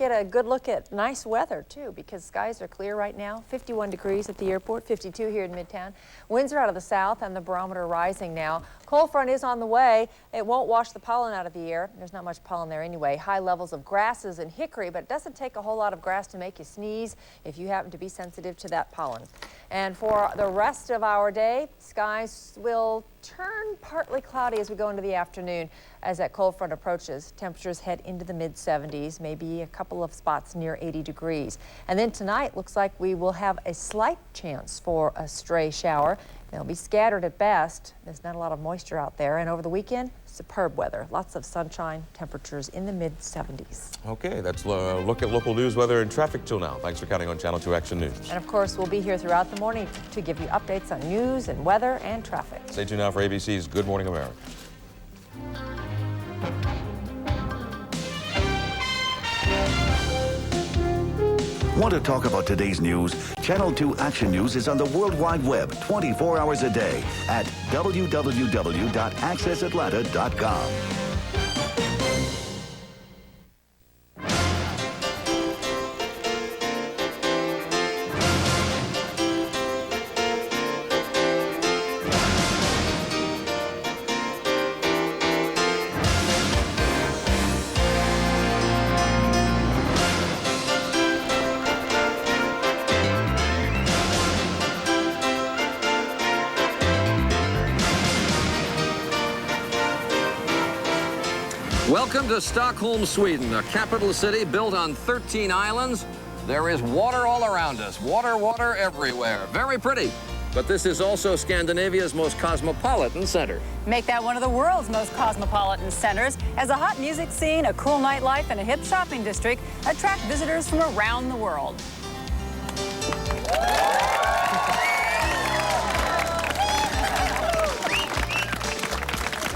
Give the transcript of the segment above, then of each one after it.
Get a good look at nice weather too, because skies are clear right now. 51 degrees at the airport, 52 here in Midtown. Winds are out of the south and the barometer rising now. Cold front is on the way. It won't wash the pollen out of the air. There's not much pollen there anyway. High levels of grasses and hickory, but it doesn't take a whole lot of grass to make you sneeze if you happen to be sensitive to that pollen. And for the rest of our day, skies will turn partly cloudy as we go into the afternoon. As that cold front approaches, temperatures head into the mid-70s, maybe a couple of spots near 80 degrees. And then tonight, looks like we will have a slight chance for a stray shower. They'll be scattered at best. There's not a lot of moisture out there. And over the weekend, superb weather. Lots of sunshine, temperatures in the mid-70s. Okay, that's a look at local news, weather, and traffic till now. Thanks for counting on Channel 2 Action News. And of course, we'll be here throughout the morning to give you updates on news and weather and traffic. Stay tuned now for ABC's Good Morning America. Want to talk about today's news? Channel 2 Action News is on the World Wide Web 24 hours a day at www.accessatlanta.com. Welcome to Stockholm, Sweden, a capital city built on 13 islands. There is water all around us. Water, water everywhere. Very pretty. But this is also Scandinavia's most cosmopolitan center. Make that one of the world's most cosmopolitan centers, as a hot music scene, a cool nightlife, and a hip shopping district attract visitors from around the world.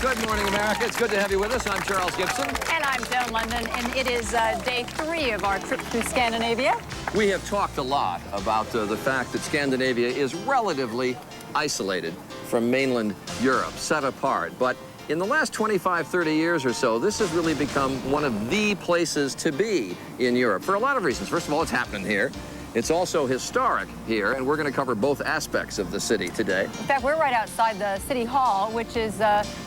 Good morning, America. It's good to have you with us. I'm Charles Gibson. And I'm Joan London, and it is day 3 of our trip through Scandinavia. We have talked a lot about the fact that Scandinavia is relatively isolated from mainland Europe, set apart. But in the last 25, 30 years or so, this has really become one of the places to be in Europe for a lot of reasons. First of all, it's happening here. It's also historic here, and we're going to cover both aspects of the city today. In fact, we're right outside the City Hall, which is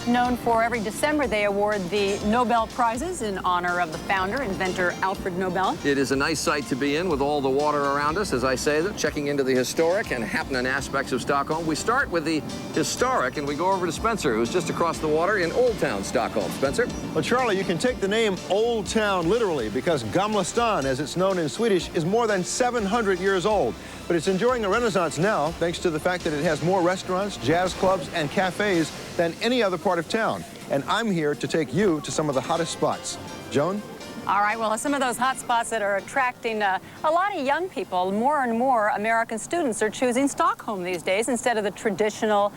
known for every December they award the Nobel Prizes in honor of the founder, inventor Alfred Nobel. It is a nice sight to be in with all the water around us, as I say, checking into the historic and happening aspects of Stockholm. We start with the historic, and we go over to Spencer, who's just across the water in Old Town Stockholm. Spencer? Well, Charlie, you can take the name Old Town literally, because Gamla stan, as it's known in Swedish, is more than 700 years old. But it's enjoying a renaissance now, thanks to the fact that it has more restaurants, jazz clubs, and cafes than any other part of town. And I'm here to take you to some of the hottest spots. Joan? All right, well, some of those hot spots that are attracting a lot of young people. More and more American students are choosing Stockholm these days instead of the traditional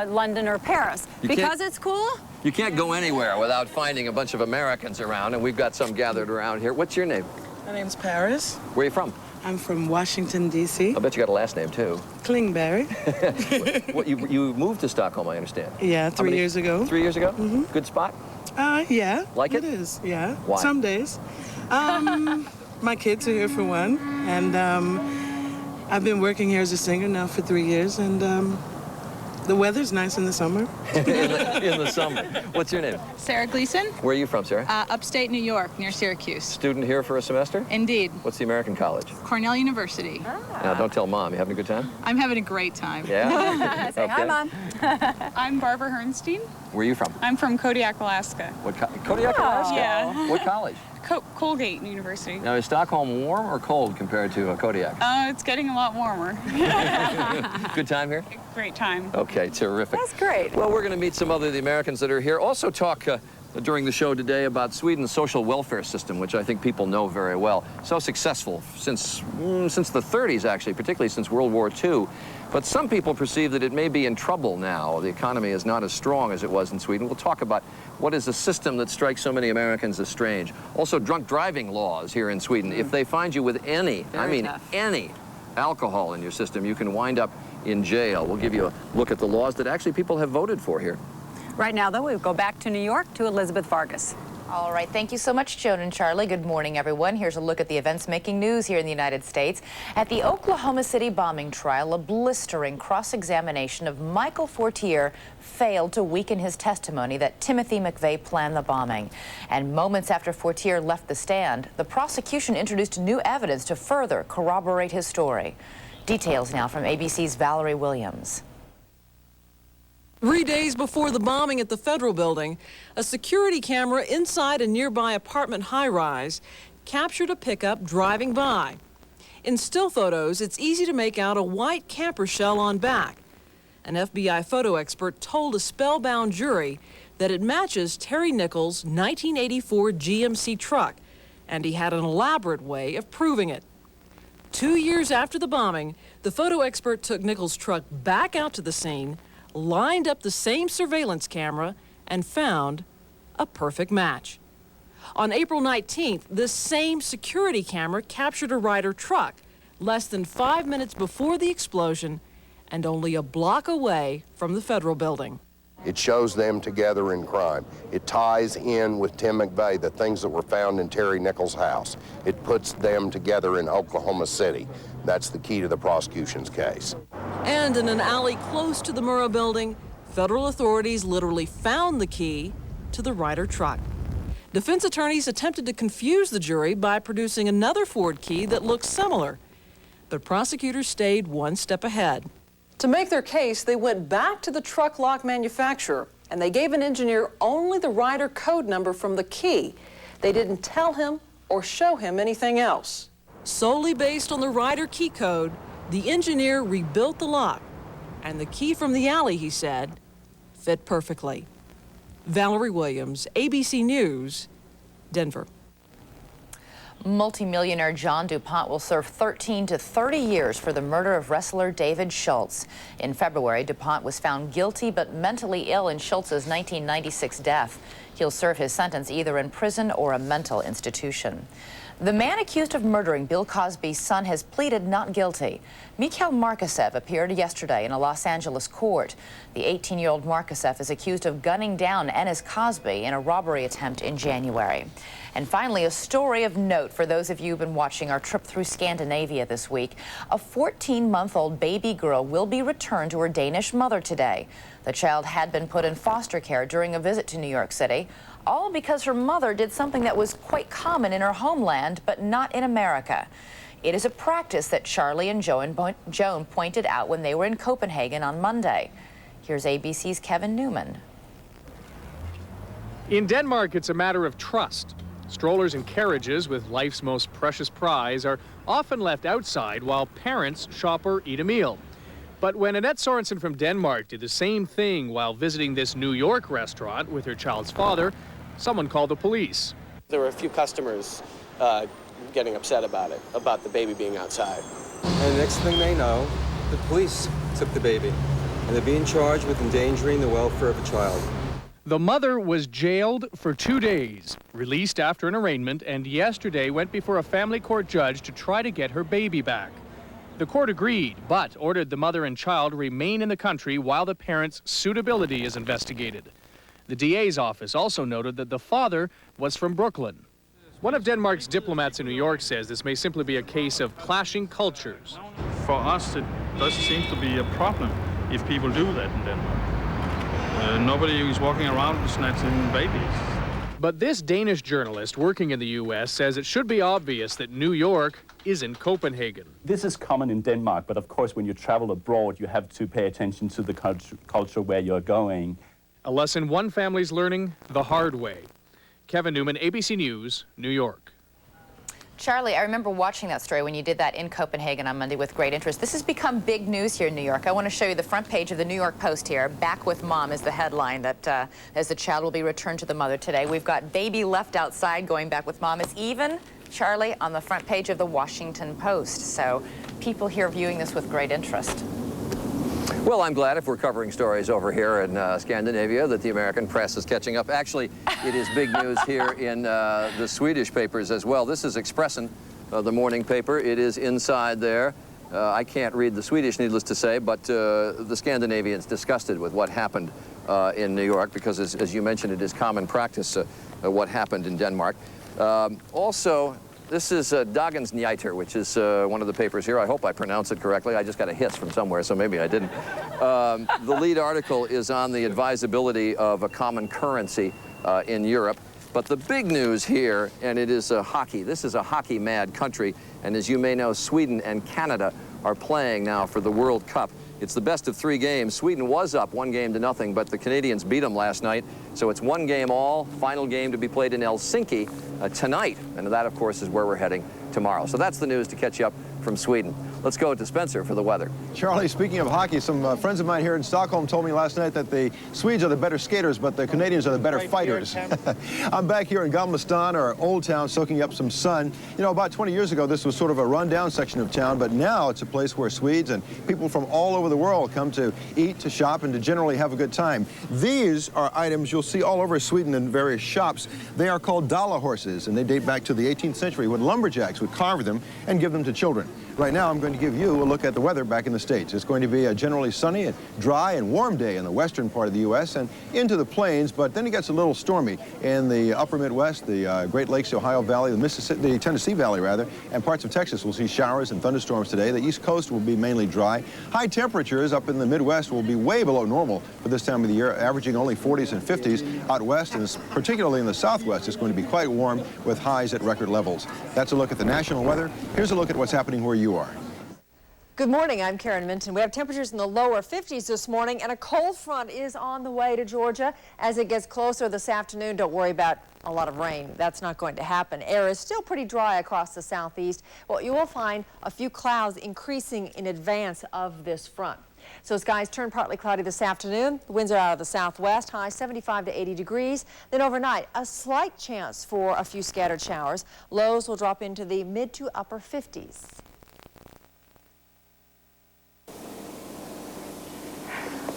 London or Paris. Because it's cool? You can't go anywhere without finding a bunch of Americans around, and we've got some gathered around here. What's your name? My name's Paris. Where are you from? I'm from Washington, D.C. I bet you got a last name, too. Klingberg. You moved to Stockholm, I understand. Yeah, 3 years ago. 3 years ago? Mm-hmm. Good spot? Yeah. Like it? It is, yeah. Why? Some days. My kids are here for one, and I've been working here as a singer now for 3 years, and the weather's nice in the summer. in the summer. What's your name? Sarah Gleason. Where are you from, Sarah? Upstate New York, near Syracuse. Student here for a semester? Indeed. What's the American college? Cornell University. Now, don't tell Mom. You having a good time? I'm having a great time. Yeah? Say hi, Mom. I'm Barbara Hernstein. Where are you from? I'm from Kodiak, Alaska. What Kodiak, Alaska? Yeah. What college? Colgate University. Now, is Stockholm warm or cold compared to Kodiak? It's getting a lot warmer. Good time here? Great time. Okay, terrific. That's great. Well, we're going to meet some other of the Americans that are here. Also talk during the show today about Sweden's social welfare system, which I think people know very well. So successful since the 30s, actually, particularly since World War II. But some people perceive that it may be in trouble now. The economy is not as strong as it was in Sweden. We'll talk about what is a system that strikes so many Americans as strange. Also, drunk driving laws here in Sweden. If they find you with any alcohol in your system, you can wind up in jail. We'll give you a look at the laws that actually people have voted for here. Right now, though, we go back to New York to Elizabeth Vargas. All right, thank you so much, Joan and Charlie. Good morning, everyone. Here's a look at the events making news here in the United States. At the Oklahoma City bombing trial, a blistering cross-examination of Michael Fortier failed to weaken his testimony that Timothy McVeigh planned the bombing. And moments after Fortier left the stand, the prosecution introduced new evidence to further corroborate his story. Details now from ABC's Valerie Williams. 3 days before the bombing at the federal building, a security camera inside a nearby apartment high-rise captured a pickup driving by. In still photos, it's easy to make out a white camper shell on back. An FBI photo expert told a spellbound jury that it matches Terry Nichols' 1984 GMC truck, and he had an elaborate way of proving it. 2 years after the bombing, the photo expert took Nichols' truck back out to the scene, lined up the same surveillance camera, and found a perfect match. On April 19th, this same security camera captured a Ryder truck less than 5 minutes before the explosion and only a block away from the federal building. It shows them together in crime. It ties in with Tim McVeigh, the things that were found in Terry Nichols' house. It puts them together in Oklahoma City. That's the key to the prosecution's case. And in an alley close to the Murrah building, federal authorities literally found the key to the Ryder truck. Defense attorneys attempted to confuse the jury by producing another Ford key that looked similar, but prosecutors stayed one step ahead. To make their case, they went back to the truck lock manufacturer, and they gave an engineer only the Ryder code number from the key. They didn't tell him or show him anything else. Solely based on the Ryder key code, the engineer rebuilt the lock, and the key from the alley, he said, fit perfectly. Valerie Williams, ABC News, Denver. Multimillionaire John DuPont will serve 13 to 30 years for the murder of wrestler David Schultz. In February, DuPont was found guilty but mentally ill in Schultz's 1996 death. He'll serve his sentence either in prison or a mental institution. The man accused of murdering Bill Cosby's son has pleaded not guilty. Mikhail Markasev appeared yesterday in a Los Angeles court. The 18-year-old Markasev is accused of gunning down Ennis Cosby in a robbery attempt in January. And finally, a story of note for those of you who've been watching our trip through Scandinavia this week. A 14-month-old baby girl will be returned to her Danish mother today. The child had been put in foster care during a visit to New York City, all because her mother did something that was quite common in her homeland, but not in America. It is a practice that Charlie and Joan pointed out when they were in Copenhagen on Monday. Here's ABC's Kevin Newman. In Denmark, it's a matter of trust. Strollers and carriages with life's most precious prize are often left outside while parents shop or eat a meal. But when Annette Sorensen from Denmark did the same thing while visiting this New York restaurant with her child's father, someone called the police. There were a few customers getting upset about it, about the baby being outside. And the next thing they know, the police took the baby, and they're being charged with endangering the welfare of a child. The mother was jailed for 2 days, released after an arraignment, and yesterday went before a family court judge to try to get her baby back. The court agreed, but ordered the mother and child remain in the country while the parents' suitability is investigated. The DA's office also noted that the father was from Brooklyn. One of Denmark's diplomats in New York says this may simply be a case of clashing cultures. For us, it doesn't seem to be a problem if people do that in Denmark. Nobody is walking around snatching babies. But this Danish journalist working in the U.S. says it should be obvious that New York isn't Copenhagen. This is common in Denmark, but of course when you travel abroad, you have to pay attention to the culture where you're going. A lesson one family's learning the hard way. Kevin Newman, ABC News, New York. Charlie, I remember watching that story when you did that in Copenhagen on Monday with great interest. This has become big news here in New York. I want to show you the front page of the New York Post here. Back with Mom is the headline that as the child will be returned to the mother today. We've got baby left outside going back with mom. It's even, Charlie, on the front page of the Washington Post. So people here viewing this with great interest. Well, I'm glad if we're covering stories over here in Scandinavia that the American press is catching up. Actually, it is big news here in the Swedish papers as well. This is Expressen, the morning paper. It is inside there. I can't read the Swedish, needless to say, but the Scandinavians disgusted with what happened in New York, because as you mentioned, it is common practice what happened in Denmark. Also, this is Dagens Nyheter, which is one of the papers here. I hope I pronounce it correctly. I just got a hiss from somewhere, so maybe I didn't. The lead article is on the advisability of a common currency in Europe. But the big news here, and it is hockey. This is a hockey-mad country, and as you may know, Sweden and Canada are playing now for the World Cup. It's the best of 3 games. Sweden was up 1-0, but the Canadians beat them last night. So it's 1 game all, final game to be played in Helsinki tonight. And that, of course, is where we're heading tomorrow. So that's the news to catch you up from Sweden. Let's go to Spencer for the weather. Charlie, speaking of hockey, some friends of mine here in Stockholm told me last night that the Swedes are the better skaters, but the Canadians are the better fighters. I'm back here in Gamla Stan, or Old Town, soaking up some sun. You know, about 20 years ago, this was sort of a rundown section of town, but now it's a place where Swedes and people from all over the world come to eat, to shop, and to generally have a good time. These are items you'll see all over Sweden in various shops. They are called dollar horses, and they date back to the 18th century when lumberjacks would carve them and give them to children. Right now, I'm going to give you a look at the weather back in the States. It's going to be a generally sunny and dry and warm day in the western part of the U.S. and into the plains, but then it gets a little stormy in the upper Midwest, the Great Lakes, the Ohio Valley, the Tennessee Valley, rather, and parts of Texas will see showers and thunderstorms today. The East Coast will be mainly dry. High temperatures up in the Midwest will be way below normal for this time of the year, averaging only 40s and 50s. Out west, and particularly in the Southwest, it's going to be quite warm with highs at record levels. That's a look at the national weather. Here's a look at what's happening where you are. Good morning, I'm Karen Minton. We have temperatures in the lower 50s this morning, and a cold front is on the way to Georgia. As it gets closer this afternoon, don't worry about a lot of rain. That's not going to happen. Air is still pretty dry across the southeast. Well, you will find a few clouds increasing in advance of this front. So skies turn partly cloudy this afternoon. The winds are out of the southwest, high 75 to 80 degrees. Then overnight, a slight chance for a few scattered showers. Lows will drop into the mid to upper 50s.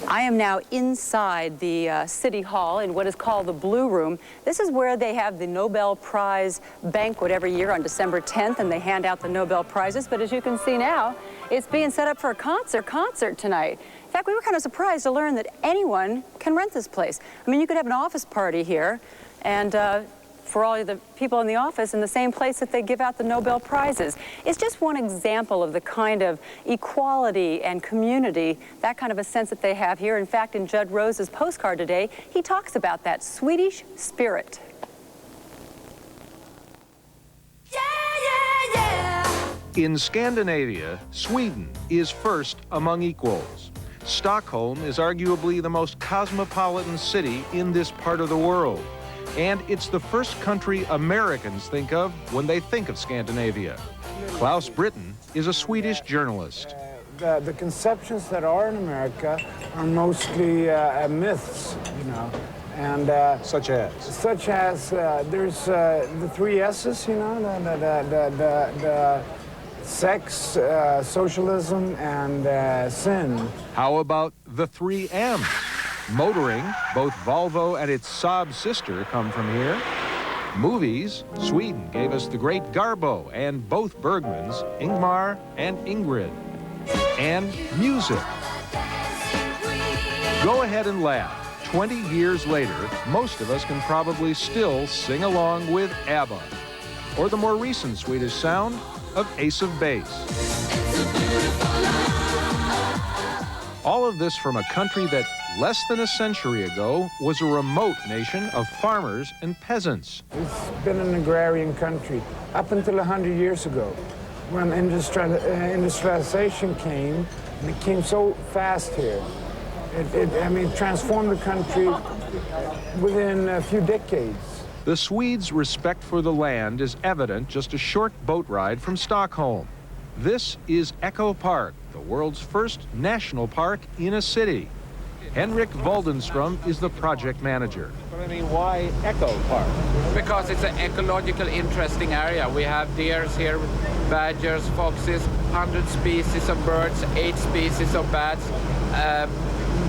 I am now inside the City Hall in what is called the Blue Room. This is where they have the Nobel Prize banquet every year on December 10th, and they hand out the Nobel Prizes. But as you can see now, it's being set up for a concert tonight. In fact, we were kind of surprised to learn that anyone can rent this place. I mean, you could have an office party here, and for all of the people in the office in the same place that they give out the Nobel Prizes. It's just one example of the kind of equality and community, that kind of a sense that they have here. In fact, in Judd Rose's postcard today, he talks about that Swedish spirit. In Scandinavia, Sweden is first among equals. Stockholm is arguably the most cosmopolitan city in this part of the world. And it's the first country Americans think of when they think of Scandinavia. Klaus Britton is a Swedish journalist. The conceptions that are in America are mostly myths, you know. And such as there's the 3 S's, you know, the sex, socialism, and sin. How about the 3 M's? Motoring, both Volvo and its Saab sister come from here. Movies, Sweden gave us the great Garbo and both Bergmans, Ingmar and Ingrid. And music. Go ahead and laugh. 20 years later, most of us can probably still sing along with ABBA, or the more recent Swedish sound of Ace of Base. All of this from a country that less than a century ago was a remote nation of farmers and peasants. It's been an agrarian country up until 100 years ago, when industrialization came, and it came so fast here. It transformed the country within a few decades. The Swedes' respect for the land is evident just a short boat ride from Stockholm. This is Echo Park, the world's first national park in a city. Henrik Waldenstrom is the project manager. But I mean, why Echo Park? Because it's an ecological interesting area. We have deers here, badgers, foxes, 100 species of birds, 8 species of bats,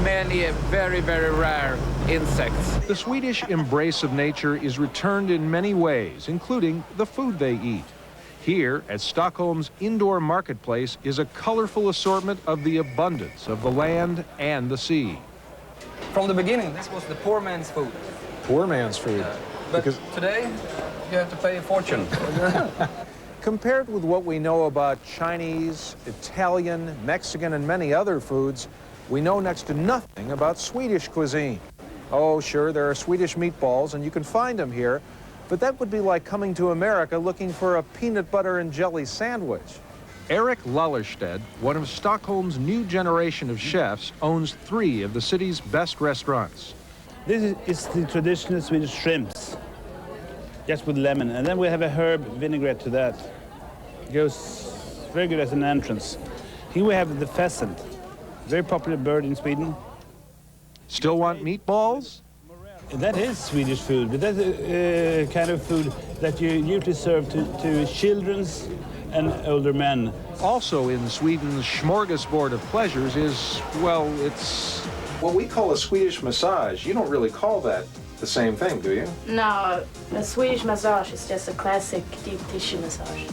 many very, very rare insects. The Swedish embrace of nature is returned in many ways, including the food they eat. Here, at Stockholm's indoor marketplace, is a colorful assortment of the abundance of the land and the sea. From the beginning, this was the poor man's food. Poor man's food. But today, you have to pay a fortune. Compared with what we know about Chinese, Italian, Mexican, and many other foods, we know next to nothing about Swedish cuisine. Oh, sure, there are Swedish meatballs, and you can find them here, but that would be like coming to America looking for a peanut butter and jelly sandwich. Eric Lallerstedt, one of Stockholm's new generation of chefs, owns 3 of the city's best restaurants. This is the traditional Swedish shrimps, just with lemon, and then we have a herb vinaigrette to that. It goes very good as an entrance. Here we have the pheasant, very popular bird in Sweden. Still want meatballs? That is Swedish food, but that's a kind of food that you usually serve to children and older men. Also in Sweden's smorgasbord of pleasures is, well, it's what we call a Swedish massage. You don't really call that the same thing, do you? No, a Swedish massage is just a classic deep tissue massage.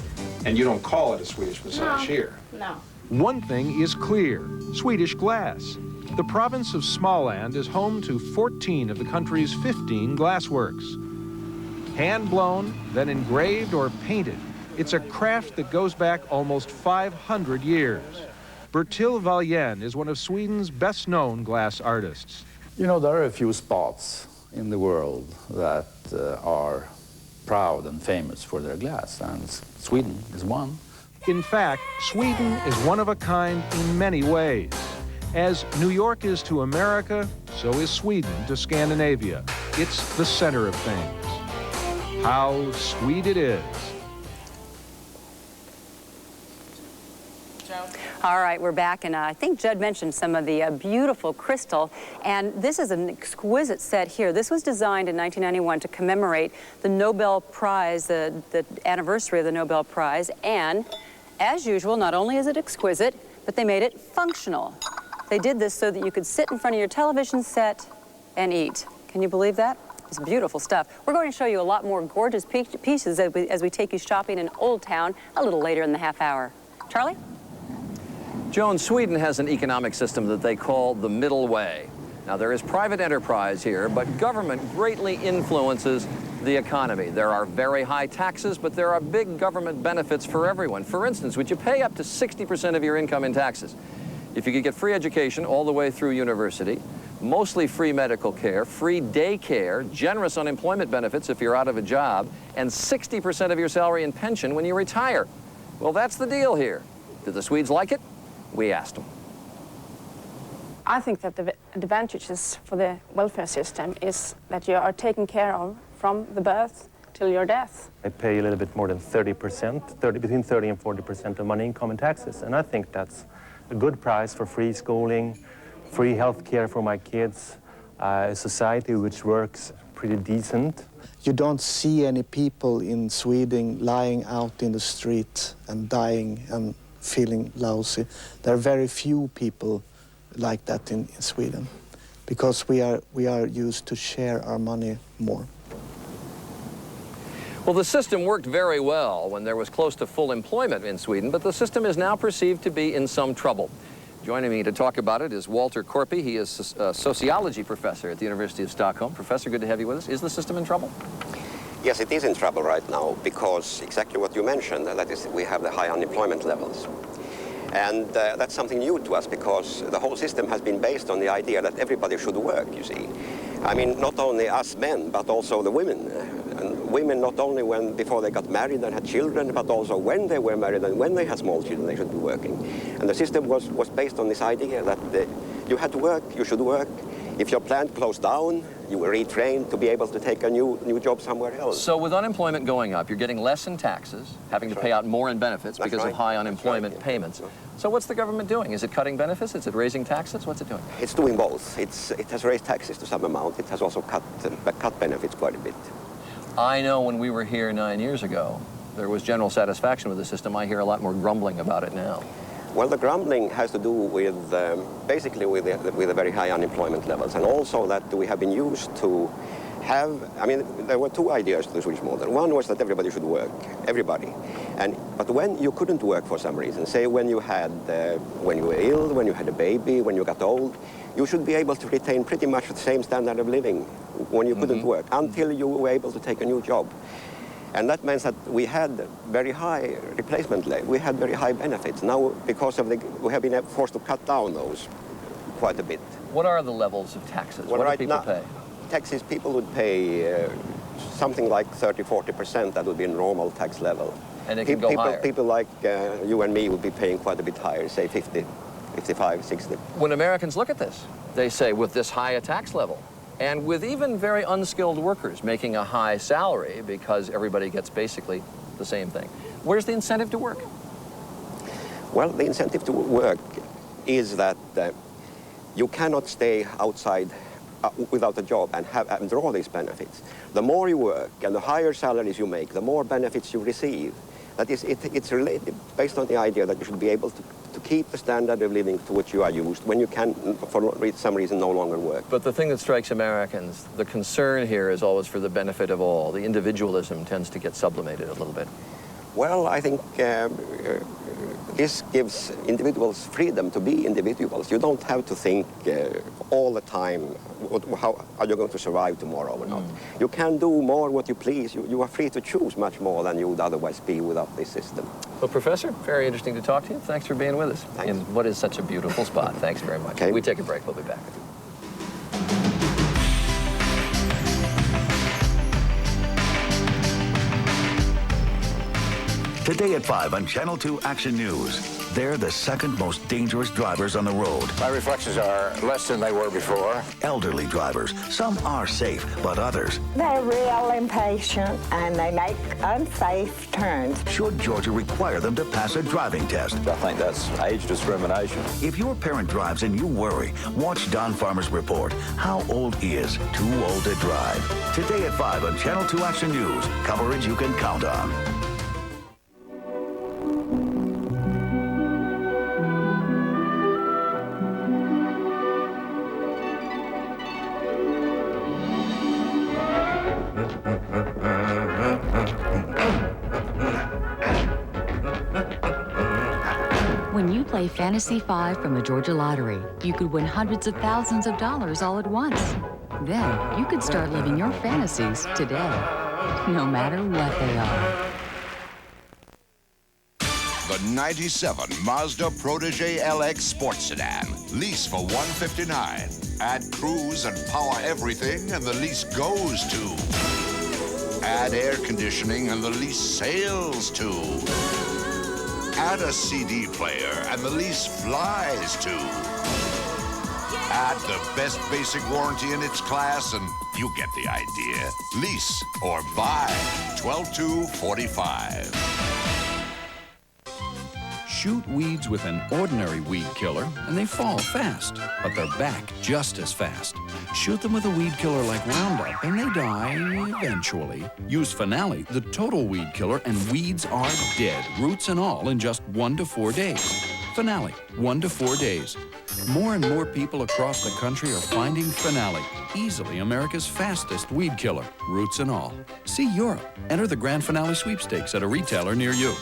And you don't call it a Swedish massage here? No. One thing is clear, Swedish glass. The province of Småland is home to 14 of the country's 15 glassworks. Hand-blown, then engraved or painted, it's a craft that goes back almost 500 years. Bertil Wallén is one of Sweden's best-known glass artists. You know, there are a few spots in the world that are proud and famous for their glass, and Sweden is one. In fact, Sweden is one of a kind in many ways. As New York is to America, so is Sweden to Scandinavia. It's the center of things. How sweet it is. All right, we're back, and I think Judd mentioned some of the beautiful crystal, and this is an exquisite set here. This was designed in 1991 to commemorate the Nobel Prize, the anniversary of the Nobel Prize, and as usual, not only is it exquisite, but they made it functional. They did this so that you could sit in front of your television set and eat. Can you believe that? It's beautiful stuff. We're going to show you a lot more gorgeous pieces as we take you shopping in Old Town a little later in the half hour. Charlie? Joan, Sweden has an economic system that they call the middle way. Now, there is private enterprise here, but government greatly influences the economy. There are very high taxes, but there are big government benefits for everyone. For instance, would you pay up to 60% of your income in taxes? If you could get free education all the way through university, mostly free medical care, free daycare, generous unemployment benefits if you're out of a job, and 60% of your salary in pension when you retire. Well, that's the deal here. Did the Swedes like it? We asked them. I think that the advantages for the welfare system is that you are taken care of from the birth till your death. I pay a little bit more than 30%, between 30 and 40% of my income in taxes, and I think that's a good price for free schooling, free health care for my kids, a society which works pretty decent. You don't see any people in Sweden lying out in the street and dying and feeling lousy. There are very few people like that in Sweden because we are used to share our money more. Well, the system worked very well when there was close to full employment in Sweden, but the system is now perceived to be in some trouble. Joining me to talk about it is Walter Korpi. He is a sociology professor at the University of Stockholm. Professor, good to have you with us. Is the system in trouble? Yes, it is in trouble right now because exactly what you mentioned, that is, we have the high unemployment levels. And that's something new to us because the whole system has been based on the idea that everybody should work, you see. I mean, not only us men, but also the women. And women not only before they got married and had children, but also when they were married and when they had small children, they should be working. And the system was based on this idea that you had to work, you should work. If your plant closed down, you were retrained to be able to take a new job somewhere else. So with unemployment going up, you're getting less in taxes, having to pay out more in benefits because of high unemployment payments. So what's the government doing? Is it cutting benefits? Is it raising taxes? What's it doing? It's doing both. It has raised taxes to some amount. It has also cut benefits quite a bit. I know when we were here 9 years ago, there was general satisfaction with the system. I hear a lot more grumbling about it now. Well, the grumbling has to do with basically with the very high unemployment levels, and also that we have been used to I mean, there were two ideas to the Swedish model. One was that everybody should work, everybody. But when you couldn't work for some reason, say when you were ill, when you had a baby, when you got old, you should be able to retain pretty much the same standard of living when you couldn't work until you were able to take a new job. And that means that we had very high replacement level. We had very high benefits. Now, because of we have been forced to cut down those quite a bit. What are the levels of taxes? Well, what right do people now, pay? Taxes, people would pay something like 30–40%. That would be a normal tax level. And it can go higher. People like you and me would be paying quite a bit higher, say 50, 55, 60. When Americans look at this, they say with this high a tax level, and with even very unskilled workers making a high salary because everybody gets basically the same thing, where's the incentive to work? Well, the incentive to work is that you cannot stay outside without a job and draw these benefits. The more you work and the higher salaries you make, the more benefits you receive. That is, it's related based on the idea that you should be able to keep the standard of living to which you are used when you can, for some reason, no longer work. But the thing that strikes Americans, the concern here is always for the benefit of all. The individualism tends to get sublimated a little bit. Well, I think this gives individuals freedom to be individuals. You don't have to think all the time, how are you going to survive tomorrow or not? You can do more what you please. You are free to choose much more than you would otherwise be without this system. Well, Professor, very interesting to talk to you. Thanks for being with us. Thanks. In what is such a beautiful spot. Thanks very much. Okay. We take a break. We'll be back. Today at 5 on Channel 2 Action News. They're the second most dangerous drivers on the road. My reflexes are less than they were before. Elderly drivers. Some are safe, but others. They're real impatient and they make unsafe turns. Should Georgia require them to pass a driving test? I think that's age discrimination. If your parent drives and you worry, watch Don Farmer's report. How old is too old to drive? Today at 5 on Channel 2 Action News. Coverage you can count on. When you play Fantasy 5 from the Georgia Lottery, you could win hundreds of thousands of dollars all at once. Then you could start living your fantasies today, no matter what they are. The 97 Mazda Protege LX Sports Sedan. Lease for $159. Add cruise and power everything and the lease goes to. Add air conditioning and the lease sails to. Add a CD player and the lease flies to. Add the best basic warranty in its class and you get the idea. Lease or buy. 12/2/45. Shoot weeds with an ordinary weed killer and they fall fast, but they're back just as fast. Shoot them with a weed killer like Roundup and they die eventually. Use Finale, the total weed killer, and weeds are dead, roots and all, in just 1 to 4 days. Finale, 1 to 4 days. More and more people across the country are finding Finale, easily America's fastest weed killer, roots and all. See Europe. Enter the Grand Finale sweepstakes at a retailer near you.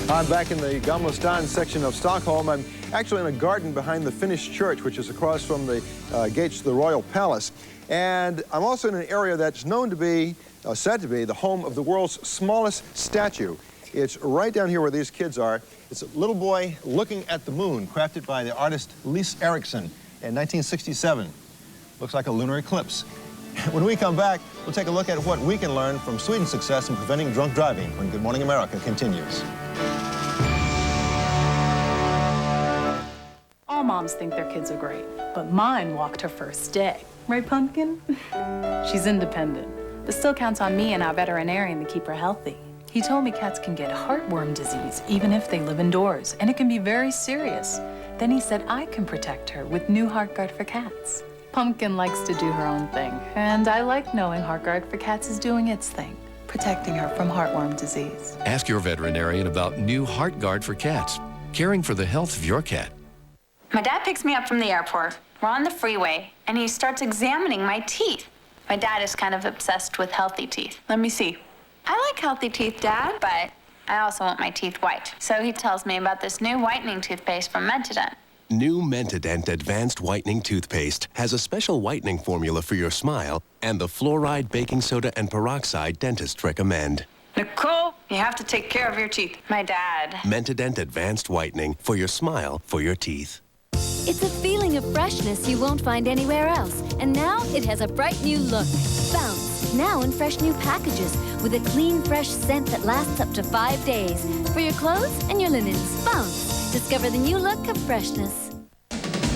I'm back in the Gamla stan section of Stockholm. I'm actually in a garden behind the Finnish church, which is across from the gates to the Royal Palace. And I'm also in an area that's known to be, said to be, the home of the world's smallest statue. It's right down here where these kids are. It's a little boy looking at the moon, crafted by the artist Lise Eriksson in 1967. Looks like a lunar eclipse. When we come back, we'll take a look at what we can learn from Sweden's success in preventing drunk driving when Good Morning America continues. All moms think their kids are great, but mine walked her first day. Right, Pumpkin? She's independent, but still counts on me and our veterinarian to keep her healthy. He told me cats can get heartworm disease even if they live indoors, and it can be very serious. Then he said I can protect her with new HeartGuard for cats. Pumpkin likes to do her own thing, and I like knowing HeartGuard for cats is doing its thing, protecting her from heartworm disease. Ask your veterinarian about new HeartGuard for cats, caring for the health of your cat. My dad picks me up from the airport. We're on the freeway, and he starts examining my teeth. My dad is kind of obsessed with healthy teeth. Let me see. I like healthy teeth, Dad, but I also want my teeth white. So he tells me about this new whitening toothpaste from Mentadent. New Mentadent Advanced Whitening Toothpaste has a special whitening formula for your smile and the fluoride, baking soda, and peroxide dentists recommend. Nicole, you have to take care of your teeth. My dad. Mentadent Advanced Whitening for your smile, for your teeth. It's a feeling of freshness you won't find anywhere else. And now it has a bright new look. Bounce, now in fresh new packages with a clean, fresh scent that lasts up to 5 days. For your clothes and your linens. Bounce. Discover the new look of freshness.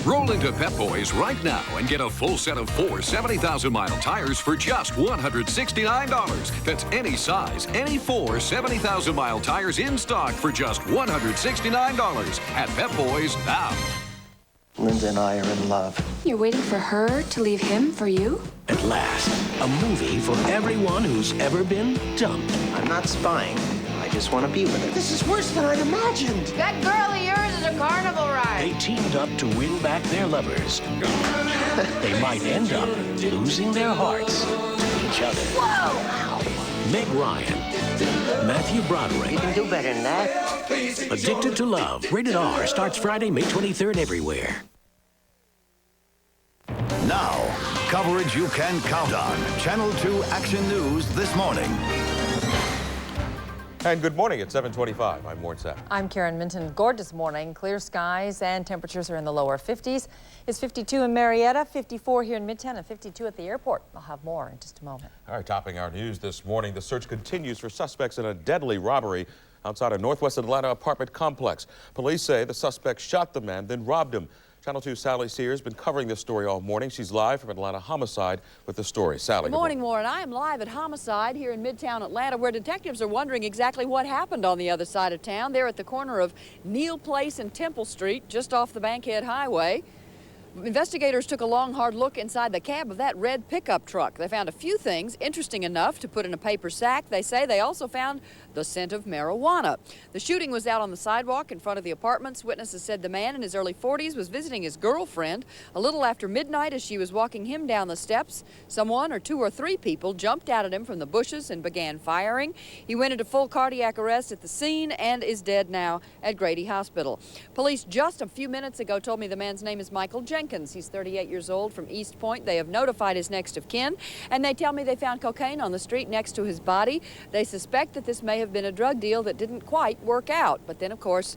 Roll into Pep Boys right now and get a full set of 4 70,000-mile tires for just $169. That's any size, any 4 70,000-mile tires in stock for just $169 at Pep Boys now. Linda and I are in love. You're waiting for her to leave him for you? At last, a movie for everyone who's ever been dumped. I'm not spying. I just want to be with her. This is worse than I'd imagined. That girl of yours is a carnival ride. They teamed up to win back their lovers. They might end up losing their hearts to each other. Whoa! Meg Ryan, Matthew Broderick. You can do better than that. Addicted to Love. Rated R. Starts Friday, May 23rd everywhere. Now, coverage you can count on. Channel 2 Action News this morning. And good morning at 7:25. I'm Ward Sapp. I'm Karen Minton. Gorgeous morning. Clear skies and temperatures are in the lower 50s. It's 52 in Marietta, 54 here in Midtown, and 52 at the airport. I'll have more in just a moment. All right, topping our news this morning, the search continues for suspects in a deadly robbery outside a Northwest Atlanta apartment complex. Police say the suspect shot the man, then robbed him. Channel 2's Sally Sears has been covering this story all morning. She's live from Atlanta Homicide with the story. Sally, good morning, Warren. I am live at Homicide here in Midtown Atlanta, where detectives are wondering exactly what happened on the other side of town. They're at the corner of Neal Place and Temple Street, just off the Bankhead Highway. Investigators took a long, hard look inside the cab of that red pickup truck. They found a few things interesting enough to put in a paper sack. They say they also found the scent of marijuana. The shooting was out on the sidewalk in front of the apartments. Witnesses said the man in his early 40s was visiting his girlfriend a little after midnight. As she was walking him down the steps, someone or 2 or 3 people jumped out at him from the bushes and began firing. He went into full cardiac arrest at the scene and is dead now at Grady Hospital. Police just a few minutes ago told me the man's name is Michael Jenkins. He's 38 years old, from East Point. They have notified his next of kin, and they tell me they found cocaine on the street next to his body. They suspect that this may have been a drug deal that didn't quite work out. But then, of course,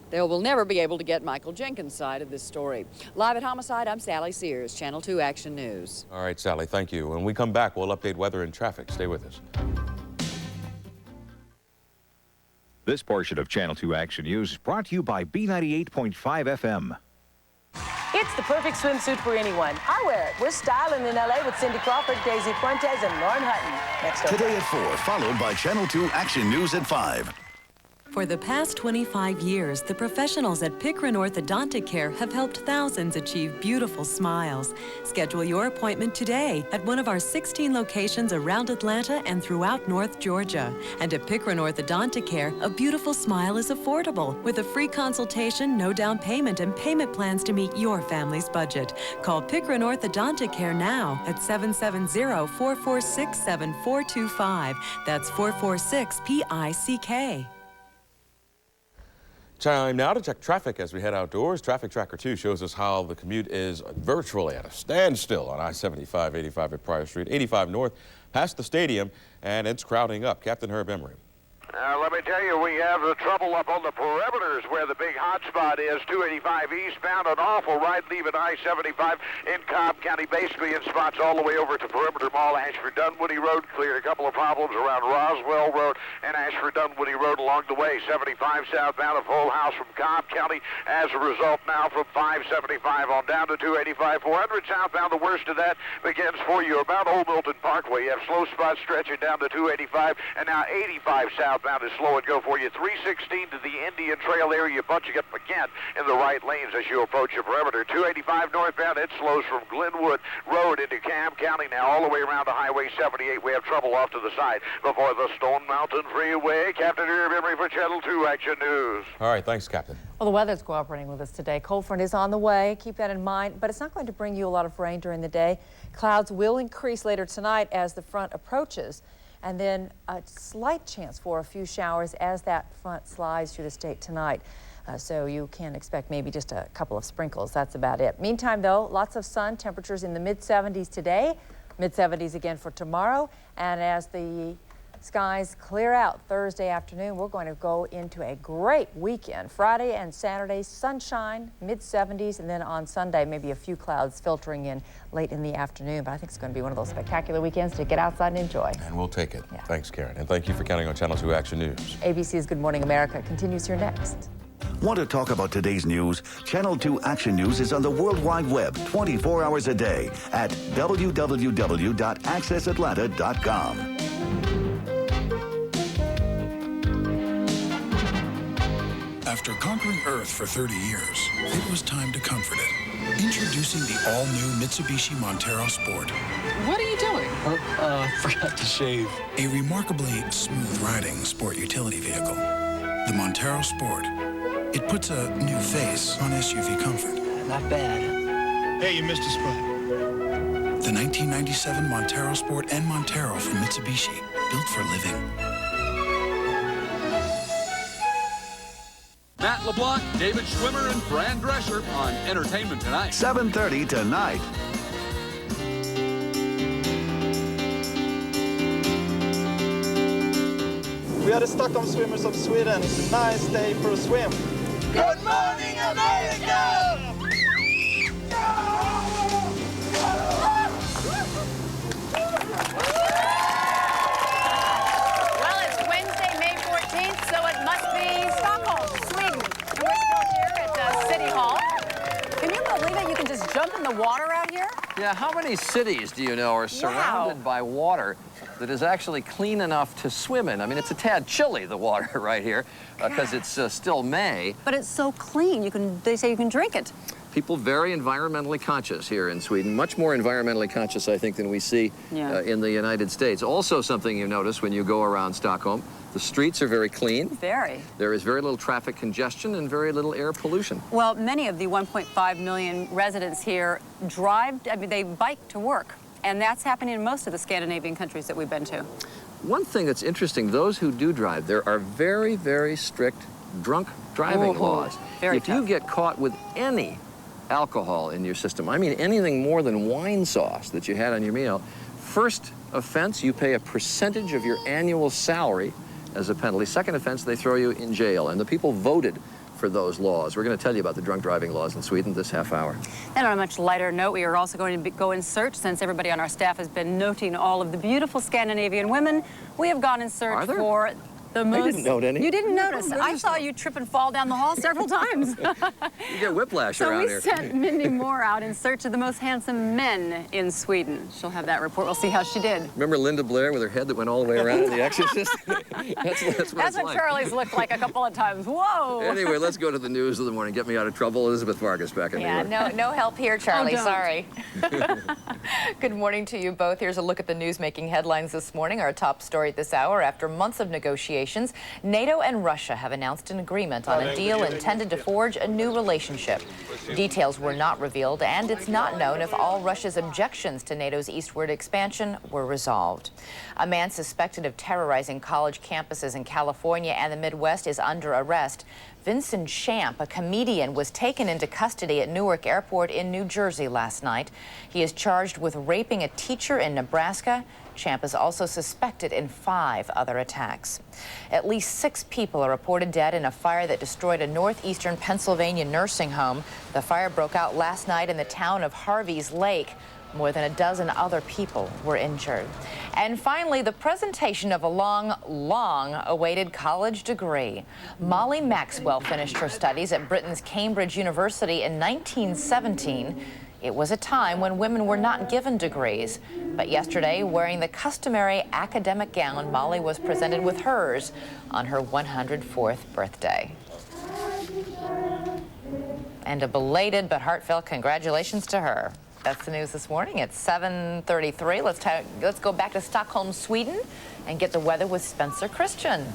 they will never be able to get Michael Jenkins' side of this story. Live at Homicide, I'm Sally Sears, Channel 2 Action News. All right, Sally, thank you. When we come back, we'll update weather and traffic. Stay with us. This portion of Channel 2 Action News is brought to you by B98.5 FM. It's the perfect swimsuit for anyone. I wear it. We're styling in L.A. with Cindy Crawford, Daisy Fuentes, and Lauren Hutton. Next up. Today at 4, followed by Channel 2 Action News at 5. For the past 25 years, the professionals at Pickering Orthodontic Care have helped thousands achieve beautiful smiles. Schedule your appointment today at one of our 16 locations around Atlanta and throughout North Georgia. And at Pickering Orthodontic Care, a beautiful smile is affordable with a free consultation, no down payment, and payment plans to meet your family's budget. Call Pickering Orthodontic Care now at 770-446-7425. That's 446-PICK. Time now to check traffic as we head outdoors. Traffic Tracker 2 shows us how the commute is virtually at a standstill on I-75, 85 at Pryor Street, 85 north past the stadium, and it's crowding up. Captain Herb Emery. Let me tell you, we have the trouble up on the perimeters where the big hot spot is. 285 eastbound, an awful ride leaving I-75 in Cobb County, basically in spots all the way over to Perimeter Mall. Ashford-Dunwoody Road cleared. A couple of problems around Roswell Road and Ashford-Dunwoody Road along the way. 75 southbound, a full house from Cobb County. As a result, now from 575 on down to 285. 400 southbound, the worst of that begins for you about Old Milton Parkway. You have slow spots stretching down to 285, and now 85 south southbound is slow and go for you. 316 to the Indian Trail area, bunching up again in the right lanes as you approach your perimeter. 285 northbound, it slows from Glenwood Road into Cam County. Now all the way around to Highway 78. We have trouble off to the side before the Stone Mountain Freeway. Captain Irv Emery for Channel 2 Action News. All right, thanks, Captain. Well, the weather's cooperating with us today. Cold front is on the way. Keep that in mind, but it's not going to bring you a lot of rain during the day. Clouds will increase later tonight as the front approaches, and then a slight chance for a few showers as that front slides through the state tonight. So you can expect maybe just a couple of sprinkles. That's about it. Meantime, though, lots of sun, temperatures in the mid-70s today, mid-70s again for tomorrow, and as the skies clear out Thursday afternoon, we're going to go into a great weekend. Friday and Saturday, sunshine, mid-70s, and then on Sunday, maybe a few clouds filtering in late in the afternoon. But I think it's going to be one of those spectacular weekends to get outside and enjoy. And we'll take it. Yeah. Thanks, Karen. And thank you for counting on Channel 2 Action News. ABC's Good Morning America continues here next. Want to talk about today's news? Channel 2 Action News is on the World Wide Web 24 hours a day at www.accessatlanta.com. After conquering Earth for 30 years, it was time to comfort it. Introducing the all-new Mitsubishi Montero Sport. What are you doing? Forgot to shave. A remarkably smooth-riding sport utility vehicle. The Montero Sport. It puts a new face on SUV comfort. Not bad. Hey, you missed a spot. The 1997 Montero Sport and Montero from Mitsubishi. Built for living. Matt LeBlanc, David Schwimmer, and Fran Drescher on Entertainment Tonight. 7:30 tonight. We are the Stockholm Swimmers of Sweden. It's a nice day for a swim. Good morning, America! Well, it's Wednesday, May 14th, so it must be Stockholm, Sweden. And we're still here at City Hall. Can you believe it? You can just jump in the water out here? Yeah, how many cities do you know are surrounded by water that is actually clean enough to swim in? I mean, it's a tad chilly, the water right here, because it's still May. But it's so clean. They say you can drink it. People very environmentally conscious here in Sweden, much more environmentally conscious, I think, than we see in the United States. Also something you notice when you go around Stockholm, the streets are very clean. Very. There is very little traffic congestion and very little air pollution. Well, many of the 1.5 million residents here they bike to work. And that's happening in most of the Scandinavian countries that we've been to. One thing that's interesting, those who do drive, there are very, very strict drunk driving laws. Very If you get caught with any alcohol in your system, I mean anything more than wine sauce that you had on your meal, first offense, you pay a percentage of your annual salary as a penalty. Second offense, they throw you in jail. And the people voted for those laws. We're going to tell you about the drunk driving laws in Sweden this half hour. And on a much lighter note, we are also going to go in search, since everybody on our staff has been noting all of the beautiful Scandinavian women. We have gone in search for the most... I didn't note any. You didn't notice. I saw you trip and fall down the hall several times. You get whiplash So around we here. sent Mindy Moore out in search of the most handsome men in Sweden. She'll have that report. We'll see how she did. Remember Linda Blair with her head that went all the way around in The Exorcist? That's what it's That's what like. Charlie's looked like a couple of times. Whoa! Anyway, let's go to the news of the morning. Get me out of trouble. Elizabeth Vargas back in New York. No help here, Charlie. don't. Sorry. Good morning to you both. Here's a look at the news-making headlines this morning. Our top story at this hour: after months of negotiations, NATO and Russia have announced an agreement on a deal intended to forge a new relationship. Details were not revealed, and it's not known if all Russia's objections to NATO's eastward expansion were resolved. A man suspected of terrorizing college campuses in California and the Midwest is under arrest. Vincent Champ, a comedian, was taken into custody at Newark Airport in New Jersey last night. He is charged with raping a teacher in Nebraska. Champ is also suspected in 5 other attacks. At least 6 people are reported dead in a fire that destroyed a northeastern Pennsylvania nursing home. The fire broke out last night in the town of Harveys Lake. More than a dozen other people were injured. And finally, the presentation of a long-awaited college degree. Molly Maxwell finished her studies at Britain's Cambridge University in 1917. It was a time when women were not given degrees. But yesterday, wearing the customary academic gown, Molly was presented with hers on her 104th birthday. And a belated but heartfelt congratulations to her. That's the news this morning at 7:33. Let's go back to Stockholm, Sweden, and get the weather with Spencer Christian.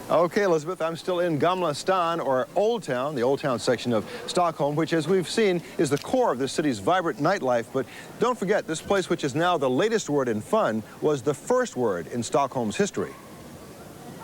Okay, Elizabeth, I'm still in Gamla Stan, or Old Town, the Old Town section of Stockholm, which, as we've seen, is the core of the city's vibrant nightlife. But don't forget, this place, which is now the latest word in fun, was the first word in Stockholm's history.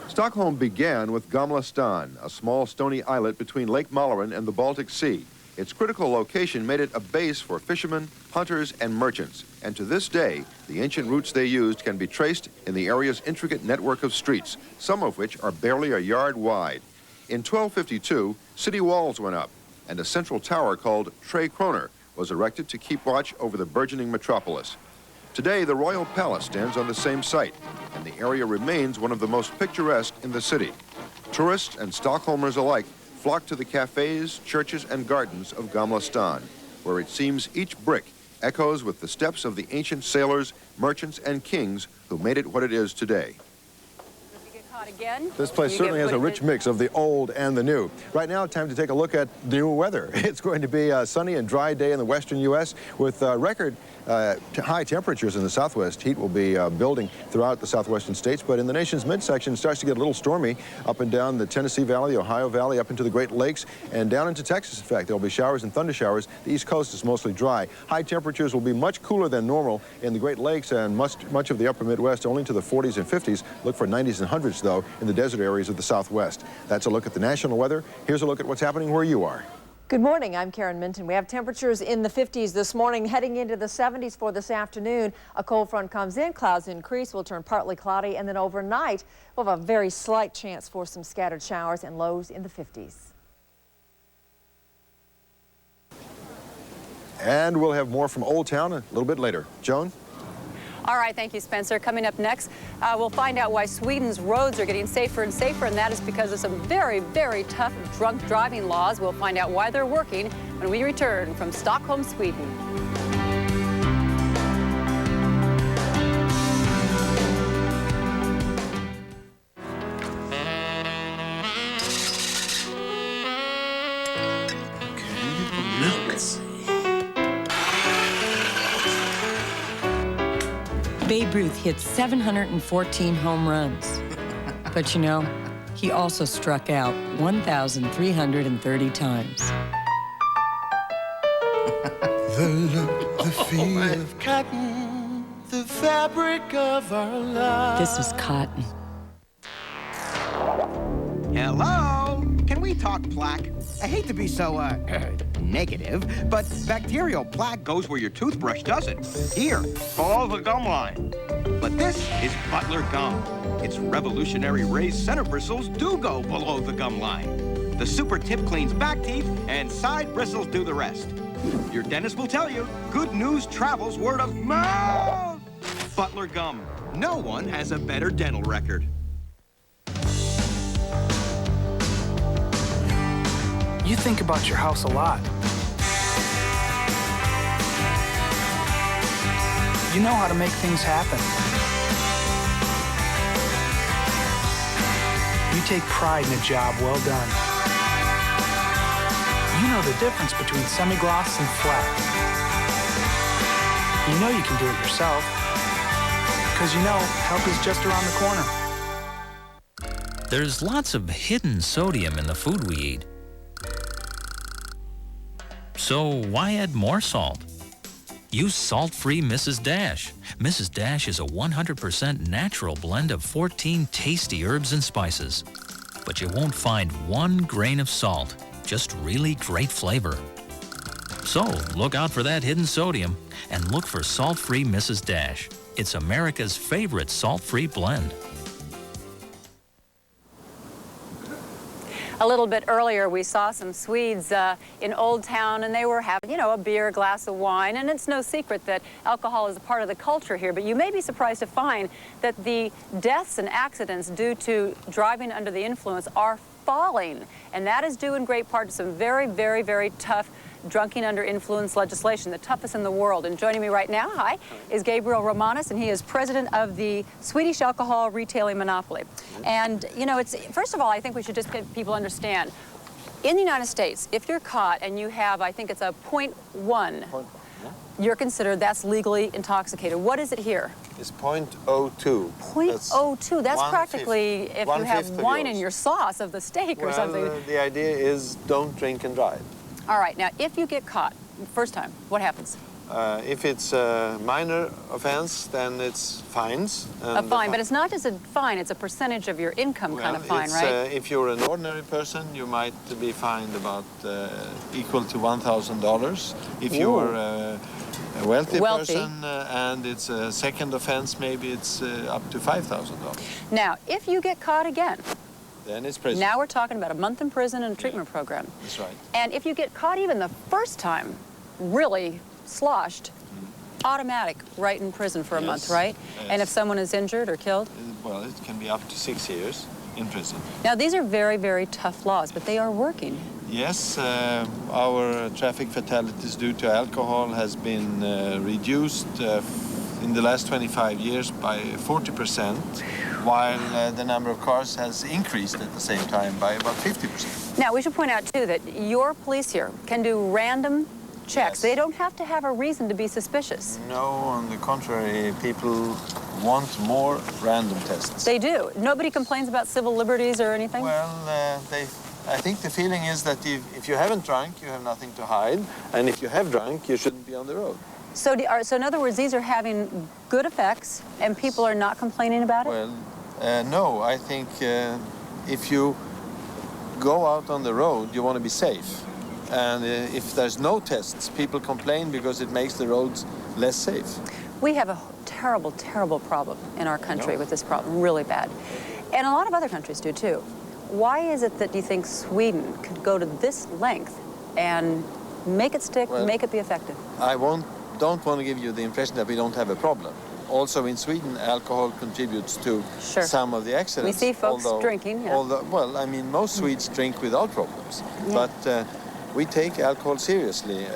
Stockholm began with Gamla Stan, a small stony islet between Lake Mälaren and the Baltic Sea. Its critical location made it a base for fishermen, hunters, and merchants. And to this day, the ancient routes they used can be traced in the area's intricate network of streets, some of which are barely a yard wide. In 1252, city walls went up, and a central tower called Tre Kronor was erected to keep watch over the burgeoning metropolis. Today, the Royal Palace stands on the same site, and the area remains one of the most picturesque in the city. Tourists and Stockholmers alike flock to the cafes, churches, and gardens of Gamla Stan, where it seems each brick echoes with the steps of the ancient sailors, merchants, and kings who made it what it is today. Again. This place certainly has a rich mix of the old and the new. Right now, time to take a look at the new weather. It's going to be a sunny and dry day in the western U.S. with record high temperatures in the southwest. Heat will be building throughout the southwestern states, but in the nation's midsection, it starts to get a little stormy up and down the Tennessee Valley, Ohio Valley, up into the Great Lakes, and down into Texas. In fact, there will be showers and thunder showers. The East Coast is mostly dry. High temperatures will be much cooler than normal in the Great Lakes and much of the upper Midwest, only to the 40s and 50s. Look for 90s and 100s, though, in the desert areas of the Southwest. That's a look at the national weather. Here's a look at what's happening where you are. Good morning, I'm Karen Minton. We have temperatures in the 50s this morning, heading into the 70s for this afternoon. A cold front comes in, clouds increase, will turn partly cloudy, and then overnight we'll have a very slight chance for some scattered showers and lows in the 50s. And we'll have more from Old Town a little bit later. Joan? All right, thank you, Spencer. Coming up next, we'll find out why Sweden's roads are getting safer and safer, and that is because of some very, very tough drunk driving laws. We'll find out why they're working when we return from Stockholm, Sweden. Babe Ruth hit 714 home runs. But you know, he also struck out 1,330 times. The look, the feel of cotton, the fabric of our love. This is cotton. Hello? Can we talk plaque? I hate to be so, negative, but bacterial plaque goes where your toothbrush doesn't. Here, below the gum line. But this is Butler Gum. Its revolutionary raised center bristles do go below the gum line. The super tip cleans back teeth, and side bristles do the rest. Your dentist will tell you, good news travels word of mouth. Butler Gum. No one has a better dental record. You think about your house a lot. You know how to make things happen. You take pride in a job well done. You know the difference between semi-gloss and flat. You know you can do it yourself, because you know help is just around the corner. There's lots of hidden sodium in the food we eat. So why add more salt? Use salt-free Mrs. Dash. Mrs. Dash is a 100% natural blend of 14 tasty herbs and spices. But you won't find one grain of salt, just really great flavor. So look out for that hidden sodium and look for salt-free Mrs. Dash. It's America's favorite salt-free blend. A little bit earlier, we saw some Swedes in Old Town, and they were having, a beer, a glass of wine, and it's no secret that alcohol is a part of the culture here, but you may be surprised to find that the deaths and accidents due to driving under the influence are falling, and that is due in great part to some very, very, very tough drinking under influence legislation, the toughest in the world. And joining me right now, is Gabriel Romanis, and he is president of the Swedish Alcohol Retailing Monopoly. And, you know, first of all, I think we should just get people understand. In the United States, if you're caught and you have, I think it's a 0.1, you're considered that's legally intoxicated. What is it here? It's 0.02. 0.02. That's practically if you have wine in your sauce of the steak or something. The idea is don't drink and drive. All right. Now, if you get caught first time, what happens? If it's a minor offense, then it's fines. A fine, but it's not just a fine, it's a percentage of your income kind of fine, right? If you're an ordinary person, you might be fined about equal to $1,000. If you're a wealthy person and it's a second offense, maybe it's up to $5,000. Now, if you get caught again, then it's prison. Now we're talking about a month in prison and a treatment program. That's right. And if you get caught even the first time, really sloshed, automatic, right in prison for a month, right? Yes. And if someone is injured or killed? Well, it can be up to 6 years in prison. Now, these are very, very tough laws, but they are working. Yes, our traffic fatalities due to alcohol has been reduced in the last 25 years by 40%, while the number of cars has increased at the same time by about 50%. Now, we should point out, too, that your police here can do random checks. They don't have to have a reason to be suspicious. No, on the contrary, people want more random tests. They do. Nobody complains about civil liberties or anything? Well, I think the feeling is that if you haven't drunk, you have nothing to hide, and if you have drunk, you shouldn't be on the road. So, so in other words, these are having good effects, and people are not complaining about it? Well, no. I think if you go out on the road, you want to be safe. And if there's no tests, people complain because it makes the roads less safe. We have a terrible, terrible problem in our country with this problem, really bad. And a lot of other countries do too. Why is it that you think Sweden could go to this length and make it stick, make it be effective? I don't want to give you the impression that we don't have a problem. Also in Sweden, alcohol contributes to some of the accidents. We see folks drinking, well, I mean, most Swedes drink without problems. But we take alcohol seriously,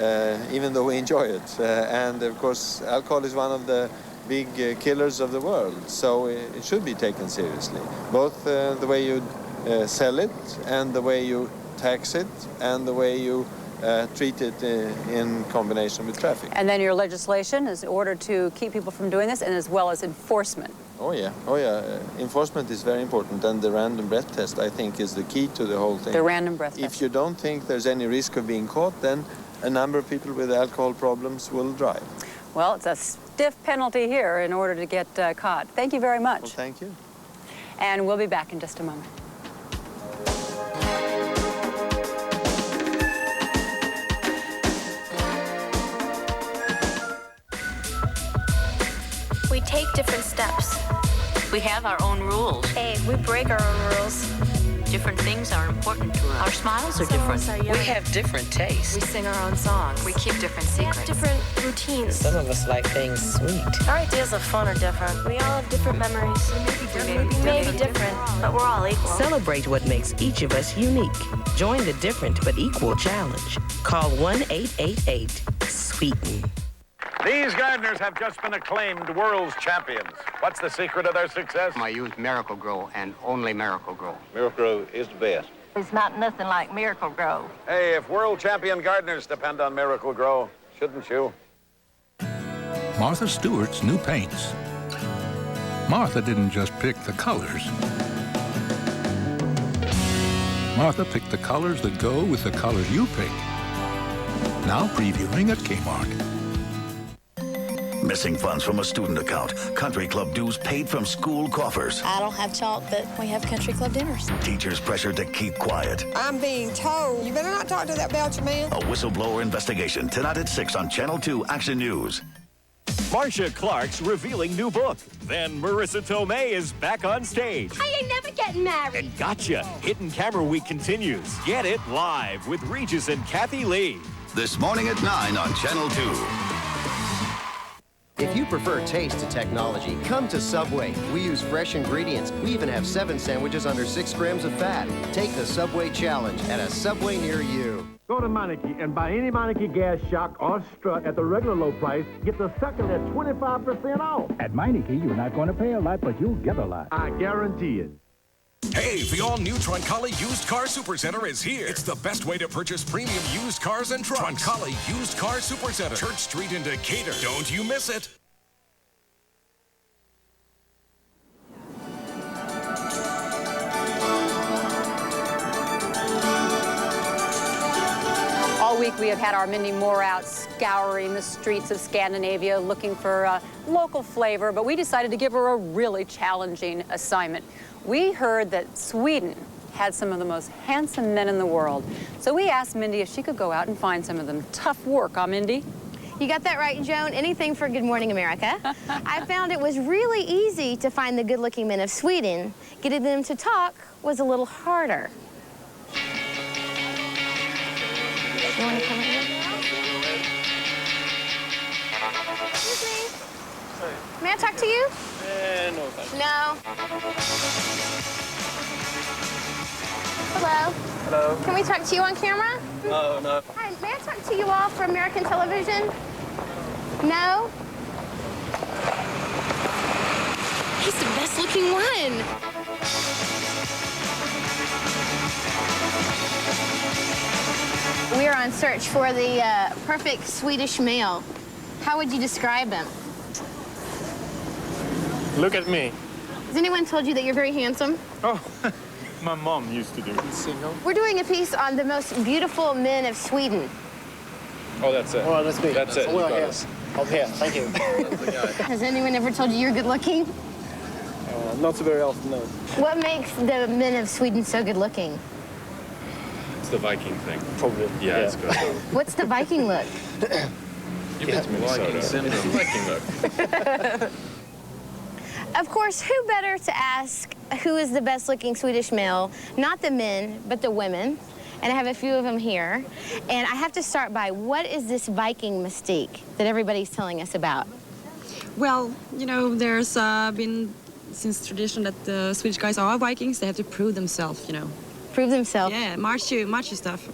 even though we enjoy it. And of course, alcohol is one of the big killers of the world, so it should be taken seriously. Both the way you sell it, and the way you tax it, and the way you treat it in combination with traffic. And then your legislation is in order to keep people from doing this, and as well as enforcement. Oh yeah. Enforcement is very important, and the random breath test, I think, is the key to the whole thing. The random breath test. If you don't think there's any risk of being caught, then a number of people with alcohol problems will drive. Well, it's a stiff penalty here in order to get caught. Thank you very much. Well, thank you. And we'll be back in just a moment. We take different steps. We have our own rules. Hey, we break our own rules. Different things are important to us. Our smiles are different. We have different tastes. We sing our own songs. We keep different secrets. We have different routines. Some of us like things sweet. Our ideas of fun are different. We all have different memories. We may be different, but we're all equal. Celebrate what makes each of us unique. Join the different but equal challenge. Call 1-888-SWEETEN. These gardeners have just been acclaimed world's champions. What's the secret of their success? I use Miracle Grow and only Miracle Grow. Miracle Grow is the best. It's not nothing like Miracle Grow. Hey, if world champion gardeners depend on Miracle Grow, shouldn't you? Martha Stewart's new paints. Martha didn't just pick the colors. Martha picked the colors that go with the colors you pick. Now previewing at Kmart. Missing funds from a student account. Country club dues paid from school coffers. I don't have chalk, but we have country club dinners. Teachers pressured to keep quiet. I'm being told. You better not talk to that Belcher man. A whistleblower investigation tonight at 6 on Channel 2 Action News. Marcia Clark's revealing new book. Then Marissa Tomei is back on stage. I ain't never getting married. And Gotcha! Hidden Camera Week continues. Get it live with Regis and Kathy Lee. This morning at 9 on Channel 2. If you prefer taste to technology, come to Subway. We use fresh ingredients. We even have 7 sandwiches under 6 grams of fat. Take the Subway challenge at a Subway near you. Go to Meineke and buy any Meineke gas shock or strut at the regular low price. Get the second at 25% off. At Meineke, you're not going to pay a lot, but you'll get a lot. I guarantee it. Hey, the all-new Troncalli Used Car Supercenter is here. It's the best way to purchase premium used cars and trucks. Troncalli Used Car Supercenter, Church Street in Decatur. Don't you miss it. All week we have had our Mindy Moore out scouring the streets of Scandinavia looking for local flavor, but we decided to give her a really challenging assignment. We heard that Sweden had some of the most handsome men in the world. So we asked Mindy if she could go out and find some of them. Tough work, huh, Mindy? You got that right, Joan. Anything for Good Morning America. I found it was really easy to find the good-looking men of Sweden. Getting them to talk was a little harder. You want to come here? Excuse me. May I talk to you? No, thank you. No. Hello. Hello. Can we talk to you on camera? No, no. Hi, may I talk to you all for American television? No? He's the best looking one. We are on search for the perfect Swedish male. How would you describe him? Look at me. Has anyone told you that you're very handsome? Oh, my mom used to do it. Single? We're doing a piece on the most beautiful men of Sweden. Oh, that's it. Oh, that's me. That's it. Well, You got yes. Okay, thank you. Has anyone ever told you you're good looking? Not so very often, no. What makes the men of Sweden so good looking? It's the Viking thing. Probably. Yeah, it's good. What's the Viking look? You've been to Minnesota. Viking look. Of course, who better to ask who is the best looking Swedish male? Not the men, but the women. And I have a few of them here. And I have to start by, what is this Viking mystique that everybody's telling us about? Well, you know, there's been since tradition that the Swedish guys are Vikings. They have to prove themselves, you know. Prove themselves? Yeah, macho stuff.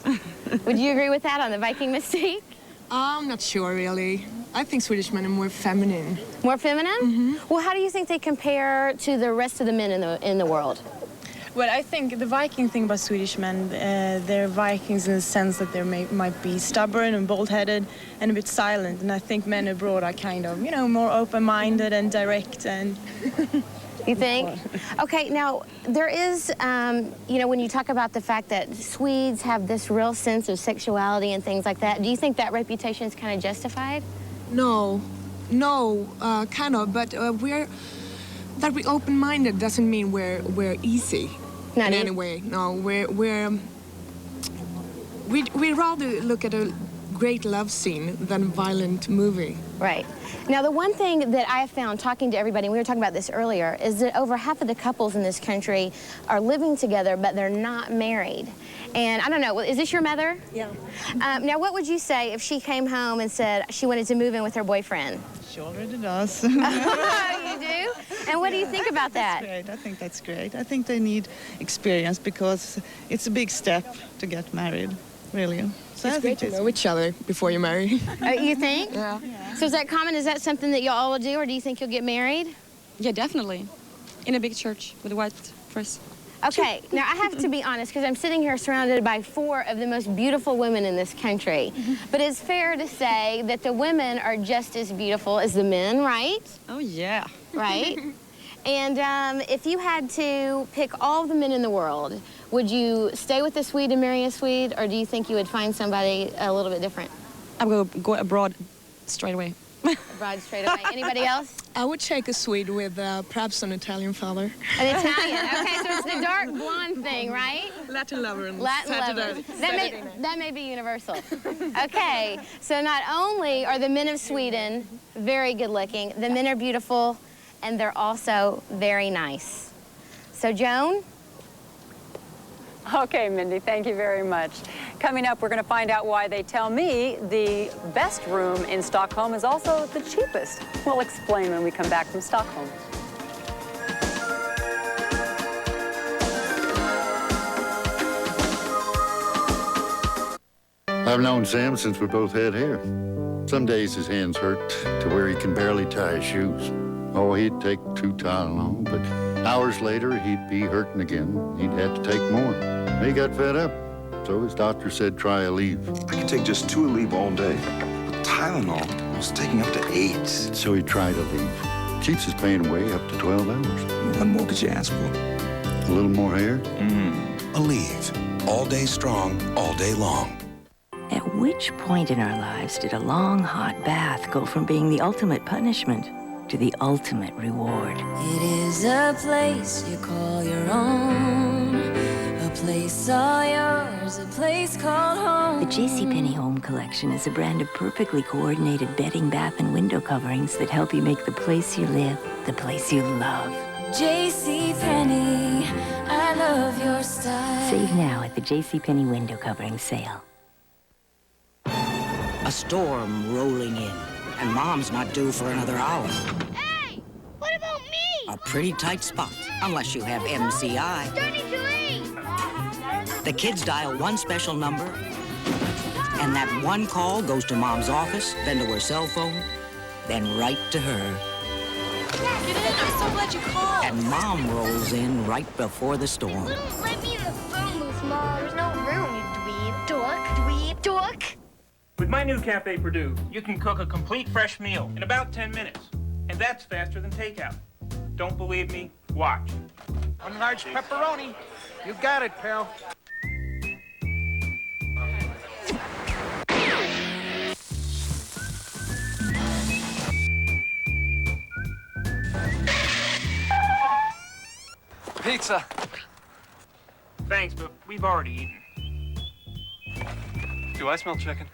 Would you agree with that on the Viking mystique? I'm not sure, really. I think Swedish men are more feminine. More feminine? Mm-hmm. Well, how do you think they compare to the rest of the men in the world? Well, I think the Viking thing about Swedish men, they're Vikings in the sense that they might be stubborn and bold-headed and a bit silent. And I think men abroad are kind of, you know, more open-minded and direct and... You think? Okay, now, there is, you know, when you talk about the fact that Swedes have this real sense of sexuality and things like that, do you think that reputation is kind of justified? No, kind of, but we're open-minded doesn't mean we're easy in any way. No, we rather look at a great love scene than a violent movie. Right. Now, the one thing that I have found talking to everybody, and we were talking about this earlier, is that over half of the couples in this country are living together, but they're not married. And I don't know, is this your mother? Yeah. Now, what would you say if she came home and said she wanted to move in with her boyfriend? She already does. You do? And what do you think about that? That's great. I think that's great. I think they need experience because it's a big step to get married, really. So it's great to know each other before you marry. You think? Yeah. So is that common? Is that something that y'all will do, or do you think you'll get married? Yeah, definitely. In a big church with a white dress. Okay, now I have to be honest, because I'm sitting here surrounded by 4 of the most beautiful women in this country. But it's fair to say that the women are just as beautiful as the men, right? Oh, yeah. Right? And if you had to pick all the men in the world, would you stay with a Swede and marry a Swede, or do you think you would find somebody a little bit different? I would go abroad straight away. Abroad straight away. Anybody else? I would take a Swede with perhaps an Italian father. An Italian. Okay, so it's the dark blonde thing, right? Latin lover. Latin lover. That may be universal. Okay, so not only are the men of Sweden very good looking, the men are beautiful, and they're also very nice. So, Joan? Okay, Mindy, thank you very much. Coming up, we're going to find out why they tell me the best room in Stockholm is also the cheapest. We'll explain when we come back from Stockholm. I've known Sam since we both had hair. Some days his hands hurt to where he can barely tie his shoes. Oh, he'd take 2 Tylenol, but hours later he'd be hurting again. He'd have to take more. He got fed up, so his doctor said try a leave. I could take just 2 Aleve all day. But Tylenol was taking up to 8. So he tried a leave. Keeps his pain away up to 12 hours. What more could you ask for? A little more hair? Aleve. All day strong, all day long. At which point in our lives did a long, hot bath go from being the ultimate punishment to the ultimate reward? It is a place you call your own, a place all yours, a place called home. The JCPenney Home Collection is a brand of perfectly coordinated bedding, bath, and window coverings that help you make the place you live the place you love. JCPenney, I love your style. Save now at the JCPenney Window Covering Sale. A storm rolling in, and Mom's not due for another hour. Hey, what about me? A pretty tight spot, unless you have MCI. Starting to leave. The kids dial one special number, and that one call goes to Mom's office, then to her cell phone, then right to her. Get in, I'm so glad you called. And Mom rolls in right before the storm. Let me in the phone booth, Mom. There's no room, you dweeb. Dork. With my new Cafe Purdue, you can cook a complete fresh meal in about 10 minutes. And that's faster than takeout. Don't believe me? Watch. 1 large pepperoni. You got it, pal. Pizza. Thanks, but we've already eaten. Do I smell chicken?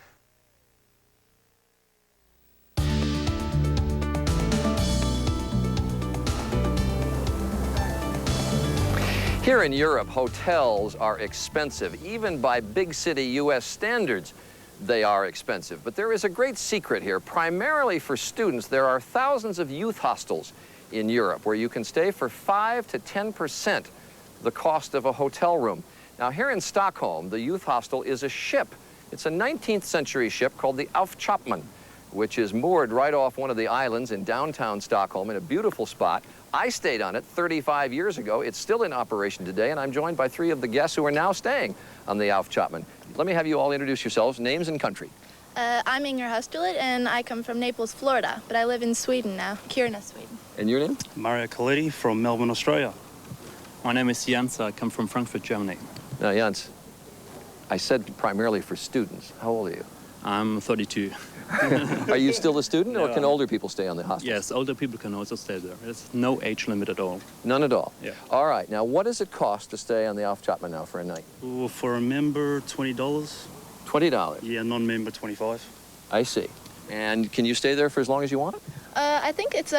Here in Europe, hotels are expensive. Even by big city U.S. standards, they are expensive. But there is a great secret here. Primarily for students, there are thousands of youth hostels in Europe where you can stay for 5 to 10% the cost of a hotel room. Now, here in Stockholm, the youth hostel is a ship. It's a 19th century ship called the Aufchapman, which is moored right off one of the islands in downtown Stockholm in a beautiful spot. I stayed on it 35 years ago. It's still in operation today, and I'm joined by 3 of the guests who are now staying on the Aufchapman. Let me have you all introduce yourselves, names and country. I'm Inger Hustelet, and I come from Naples, Florida, but I live in Sweden now, Kiruna, Sweden. And your name? Mario Coletti from Melbourne, Australia. My name is Jens. I come from Frankfurt, Germany. Now, Jens, I said primarily for students. How old are you? I'm 32. Are you still a student, or No, can older people stay on the hostel? Yes, older people can also stay there. There's no age limit at all. None at all? Yeah. All right. Now, what does it cost to stay on the Aufchapman now for a night? Ooh, for a member, $20. $20? Yeah, non-member, $25. I see. And can you stay there for as long as you want? I think it's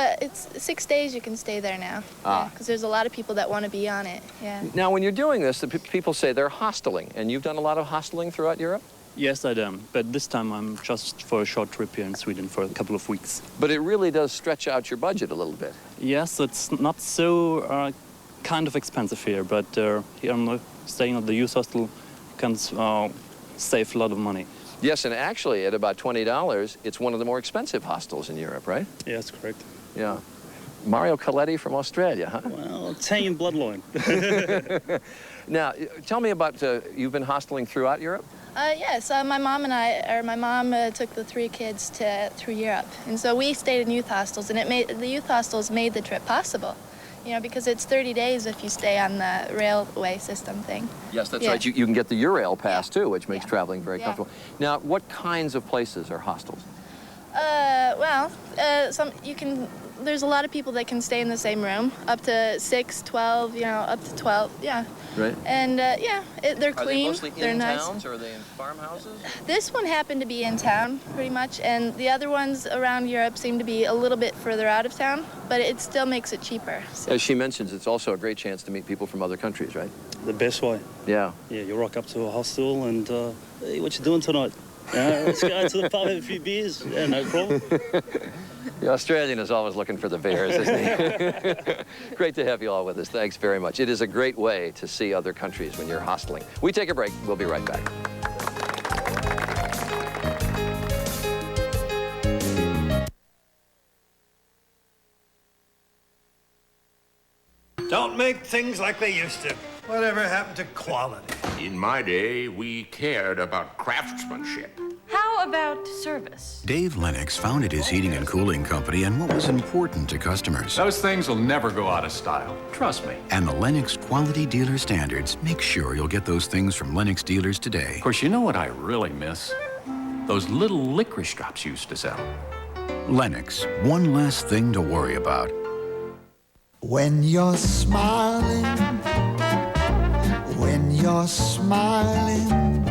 6 days you can stay there now. Ah. Because there's a lot of people that want to be on it, yeah. Now, when you're doing this, the people say they're hosteling, and you've done a lot of hosteling throughout Europe? Yes, I do. But this time I'm just for a short trip here in Sweden for a couple of weeks. But it really does stretch out your budget a little bit. Yes, it's not so kind of expensive here, but here staying at the youth hostel, you can save a lot of money. Yes, and actually, at about $20, it's one of the more expensive hostels in Europe, right? Yes, correct. Yeah. Mario Coletti from Australia, huh? Well, Italian bloodline. Now, tell me about, you've been hosteling throughout Europe? Yes, my mom took the 3 kids through Europe. And so we stayed in youth hostels, and the youth hostels made the trip possible. You know, because it's 30 days if you stay on the railway system thing. Yes, that's right. You can get the Eurail pass, too, which makes traveling very comfortable. Now, what kinds of places are hostels? There's a lot of people that can stay in the same room, up to 6, 12, up to 12, yeah. Right. And, they're clean, Are they mostly they're in nice. towns, or are they in farmhouses? This one happened to be in town, pretty much, and the other ones around Europe seem to be a little bit further out of town, but it still makes it cheaper. So. As she mentions, it's also a great chance to meet people from other countries, right? The best way. Yeah. Yeah, you rock up to a hostel and, hey, what you doing tonight? Let's go to the pub, have a few beers. Yeah, no problem. The Australian is always looking for the bears, isn't he? Great to have you all with us. Thanks very much. It is a great way to see other countries when you're hosteling. We take a break. We'll be right back. Don't make things like they used to. Whatever happened to quality? In my day, we cared about craftsmanship. How about service? Dave Lennox founded his heating and cooling company and what was important to customers. Those things will never go out of style. Trust me. And the Lennox quality dealer standards make sure you'll get those things from Lennox dealers today. Of course, you know what I really miss? Those little licorice drops you used to sell. Lennox, one less thing to worry about. When you're smiling, when you're smiling.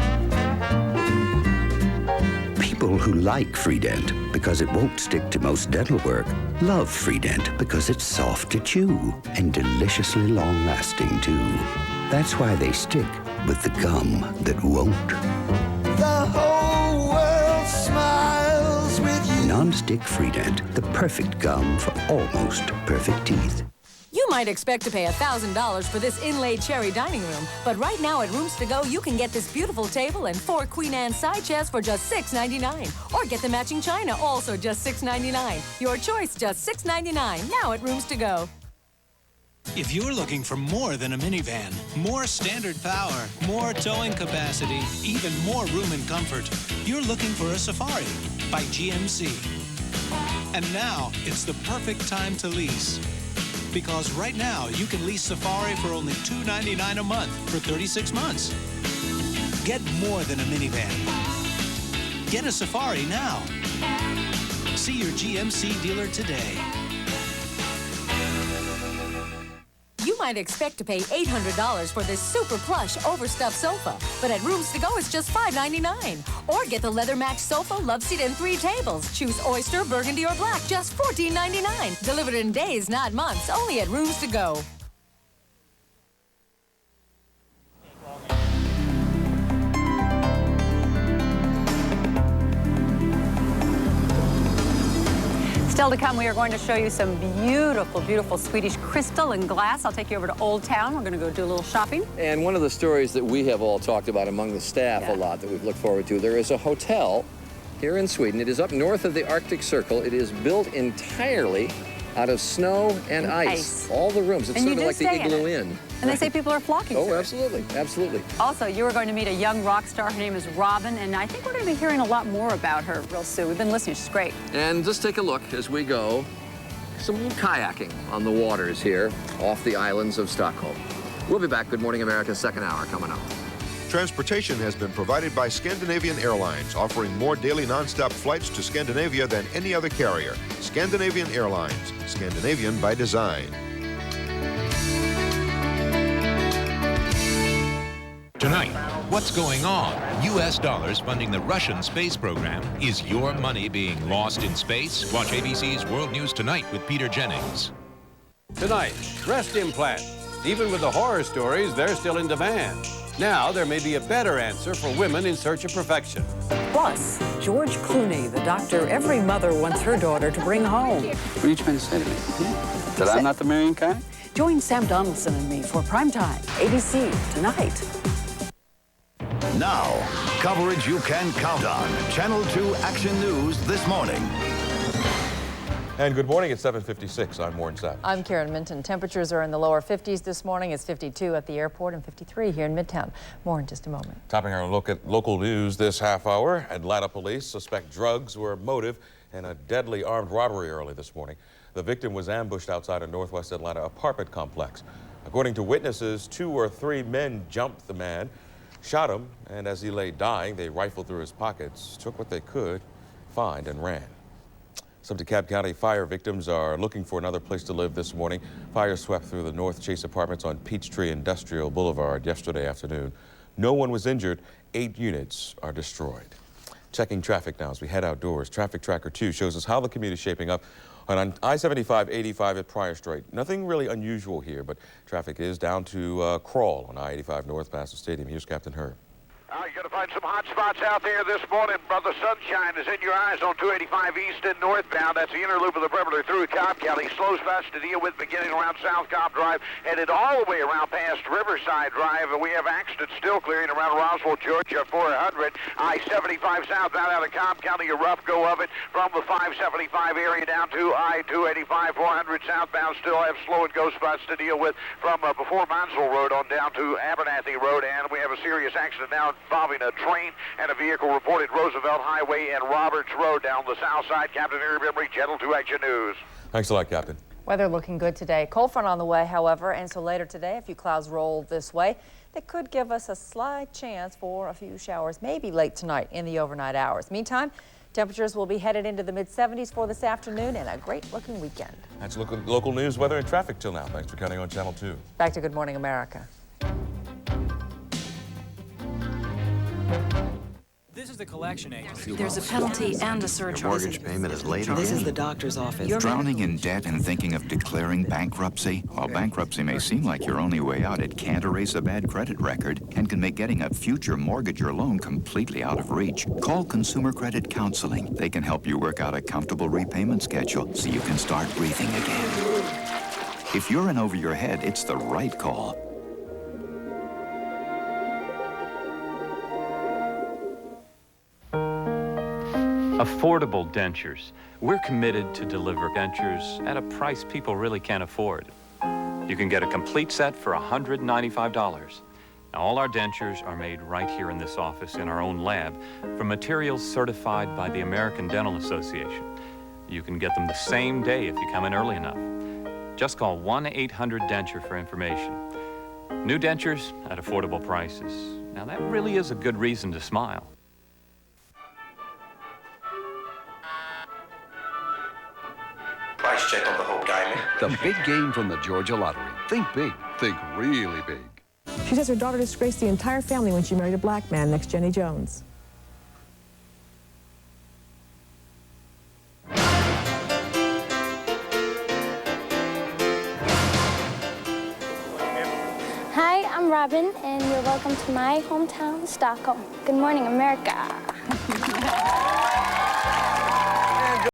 People who like Freedent because it won't stick to most dental work love Freedent because it's soft to chew and deliciously long-lasting, too. That's why they stick with the gum that won't. The whole world smiles with you. Non-stick Freedent, the perfect gum for almost perfect teeth. You might expect to pay $1,000 for this inlaid cherry dining room, but right now at Rooms To Go, you can get this beautiful table and 4 Queen Anne side chairs for just $6.99. Or get the matching china, also just $6.99. Your choice, just $6.99, now at Rooms To Go. If you're looking for more than a minivan, more standard power, more towing capacity, even more room and comfort, you're looking for a Safari by GMC. And now, it's the perfect time to lease. Because right now, you can lease Safari for only $299 a month for 36 months. Get more than a minivan. Get a Safari now. See your GMC dealer today. You might expect to pay $800 for this super plush, overstuffed sofa, but at Rooms To Go, it's just $5.99. Or get the leather matched sofa, love seat, and 3 tables. Choose oyster, burgundy, or black, just $14.99. Delivered in days, not months, only at Rooms To Go. Still to come, we are going to show you some beautiful, beautiful Swedish crystal and glass. I'll take you over to Old Town. We're going to go do a little shopping. And one of the stories that we have all talked about among the staff a lot that we've looked forward to, there is a hotel here in Sweden. It is up north of the Arctic Circle. It is built entirely out of snow and ice. All the rooms. It's sort of like the Igloo Inn. And they say people are flocking to it. Oh, absolutely, absolutely. Also, you are going to meet a young rock star. Her name is Robin, and I think we're going to be hearing a lot more about her real soon. We've been listening. She's great. And just take a look as we go. Some kayaking on the waters here off the islands of Stockholm. We'll be back. Good Morning America, second hour coming up. Transportation has been provided by Scandinavian Airlines, offering more daily nonstop flights to Scandinavia than any other carrier. Scandinavian Airlines, Scandinavian by design. Tonight, what's going on? U.S. dollars funding the Russian space program. Is your money being lost in space? Watch ABC's World News Tonight with Peter Jennings. Tonight, breast implants. Even with the horror stories, they're still in demand. Now, there may be a better answer for women in search of perfection. Plus, George Clooney, the doctor every mother wants her daughter to bring home. What are you trying to say to me? That I'm not the marrying kind? Join Sam Donaldson and me for Primetime, ABC, tonight. Now, coverage you can count on. Channel 2 Action News this morning. And good morning, it's 7:56. I'm Warren Sapp. I'm Karen Minton. Temperatures are in the lower 50s this morning. It's 52 at the airport and 53 here in Midtown. More in just a moment. Topping our look at local news this half hour, Atlanta police suspect drugs were a motive in a deadly armed robbery early this morning. The victim was ambushed outside a Northwest Atlanta apartment complex. According to witnesses, 2 or 3 men jumped the man, shot him, and as he lay dying, they rifled through his pockets, took what they could find, and ran. Some DeKalb County fire victims are looking for another place to live this morning. Fire swept through the North Chase Apartments on Peachtree Industrial Boulevard yesterday afternoon. No one was injured. 8 units are destroyed. Checking traffic now as we head outdoors. Traffic Tracker 2 shows us how the commute is shaping up on I-75-85 at Pryor Strait. Nothing really unusual here, but traffic is down to crawl on I-85 north past the stadium. Here's Captain Herb. You're going to find some hot spots out there this morning. Brother, sunshine is in your eyes on 285 east and northbound. That's the inner loop of the perimeter through Cobb County. Slow spots to deal with beginning around South Cobb Drive, headed all the way around past Riverside Drive. And we have accidents still clearing around Roswell, Georgia, 400. I-75 southbound out of Cobb County, a rough go of it from the 575 area down to I-285, 400 southbound. Still have slow and go spots to deal with from before Monsell Road on down to Abernathy Road. And we have a serious accident now involving a train and a vehicle reported Roosevelt Highway and Roberts Road down the south side. Captain Eric Emery, Channel 2 Action News. Thanks a lot, Captain. Weather looking good today. Cold front on the way, however, and so later today, a few clouds roll this way. That could give us a slight chance for a few showers, maybe late tonight in the overnight hours. Meantime, temperatures will be headed into the mid-70s for this afternoon and a great-looking weekend. That's local news, weather, and traffic till now. Thanks for counting on Channel 2. Back to Good Morning America. This is the collection agency. There's a penalty and a surcharge. Your mortgage payment is late again. This is the doctor's office. Drowning in debt and thinking of declaring bankruptcy? While bankruptcy may seem like your only way out, it can't erase a bad credit record and can make getting a future mortgage or loan completely out of reach. Call Consumer Credit Counseling. They can help you work out a comfortable repayment schedule so you can start breathing again. If you're in over your head, it's the right call. Affordable dentures. We're committed to deliver dentures at a price people really can't afford. You can get a complete set for $195. Now, all our dentures are made right here in this office in our own lab from materials certified by the American Dental Association. You can get them the same day if you come in early enough. Just call 1-800-DENTURE for information. New dentures at affordable prices. Now, that really is a good reason to smile. Price check on the Hope Diamond. The big game from the Georgia Lottery. Think big. Think really big. She says her daughter disgraced the entire family when she married a black man next Jenny Jones. Hi, I'm Robin, and you're welcome to my hometown, Stockholm. Good morning, America.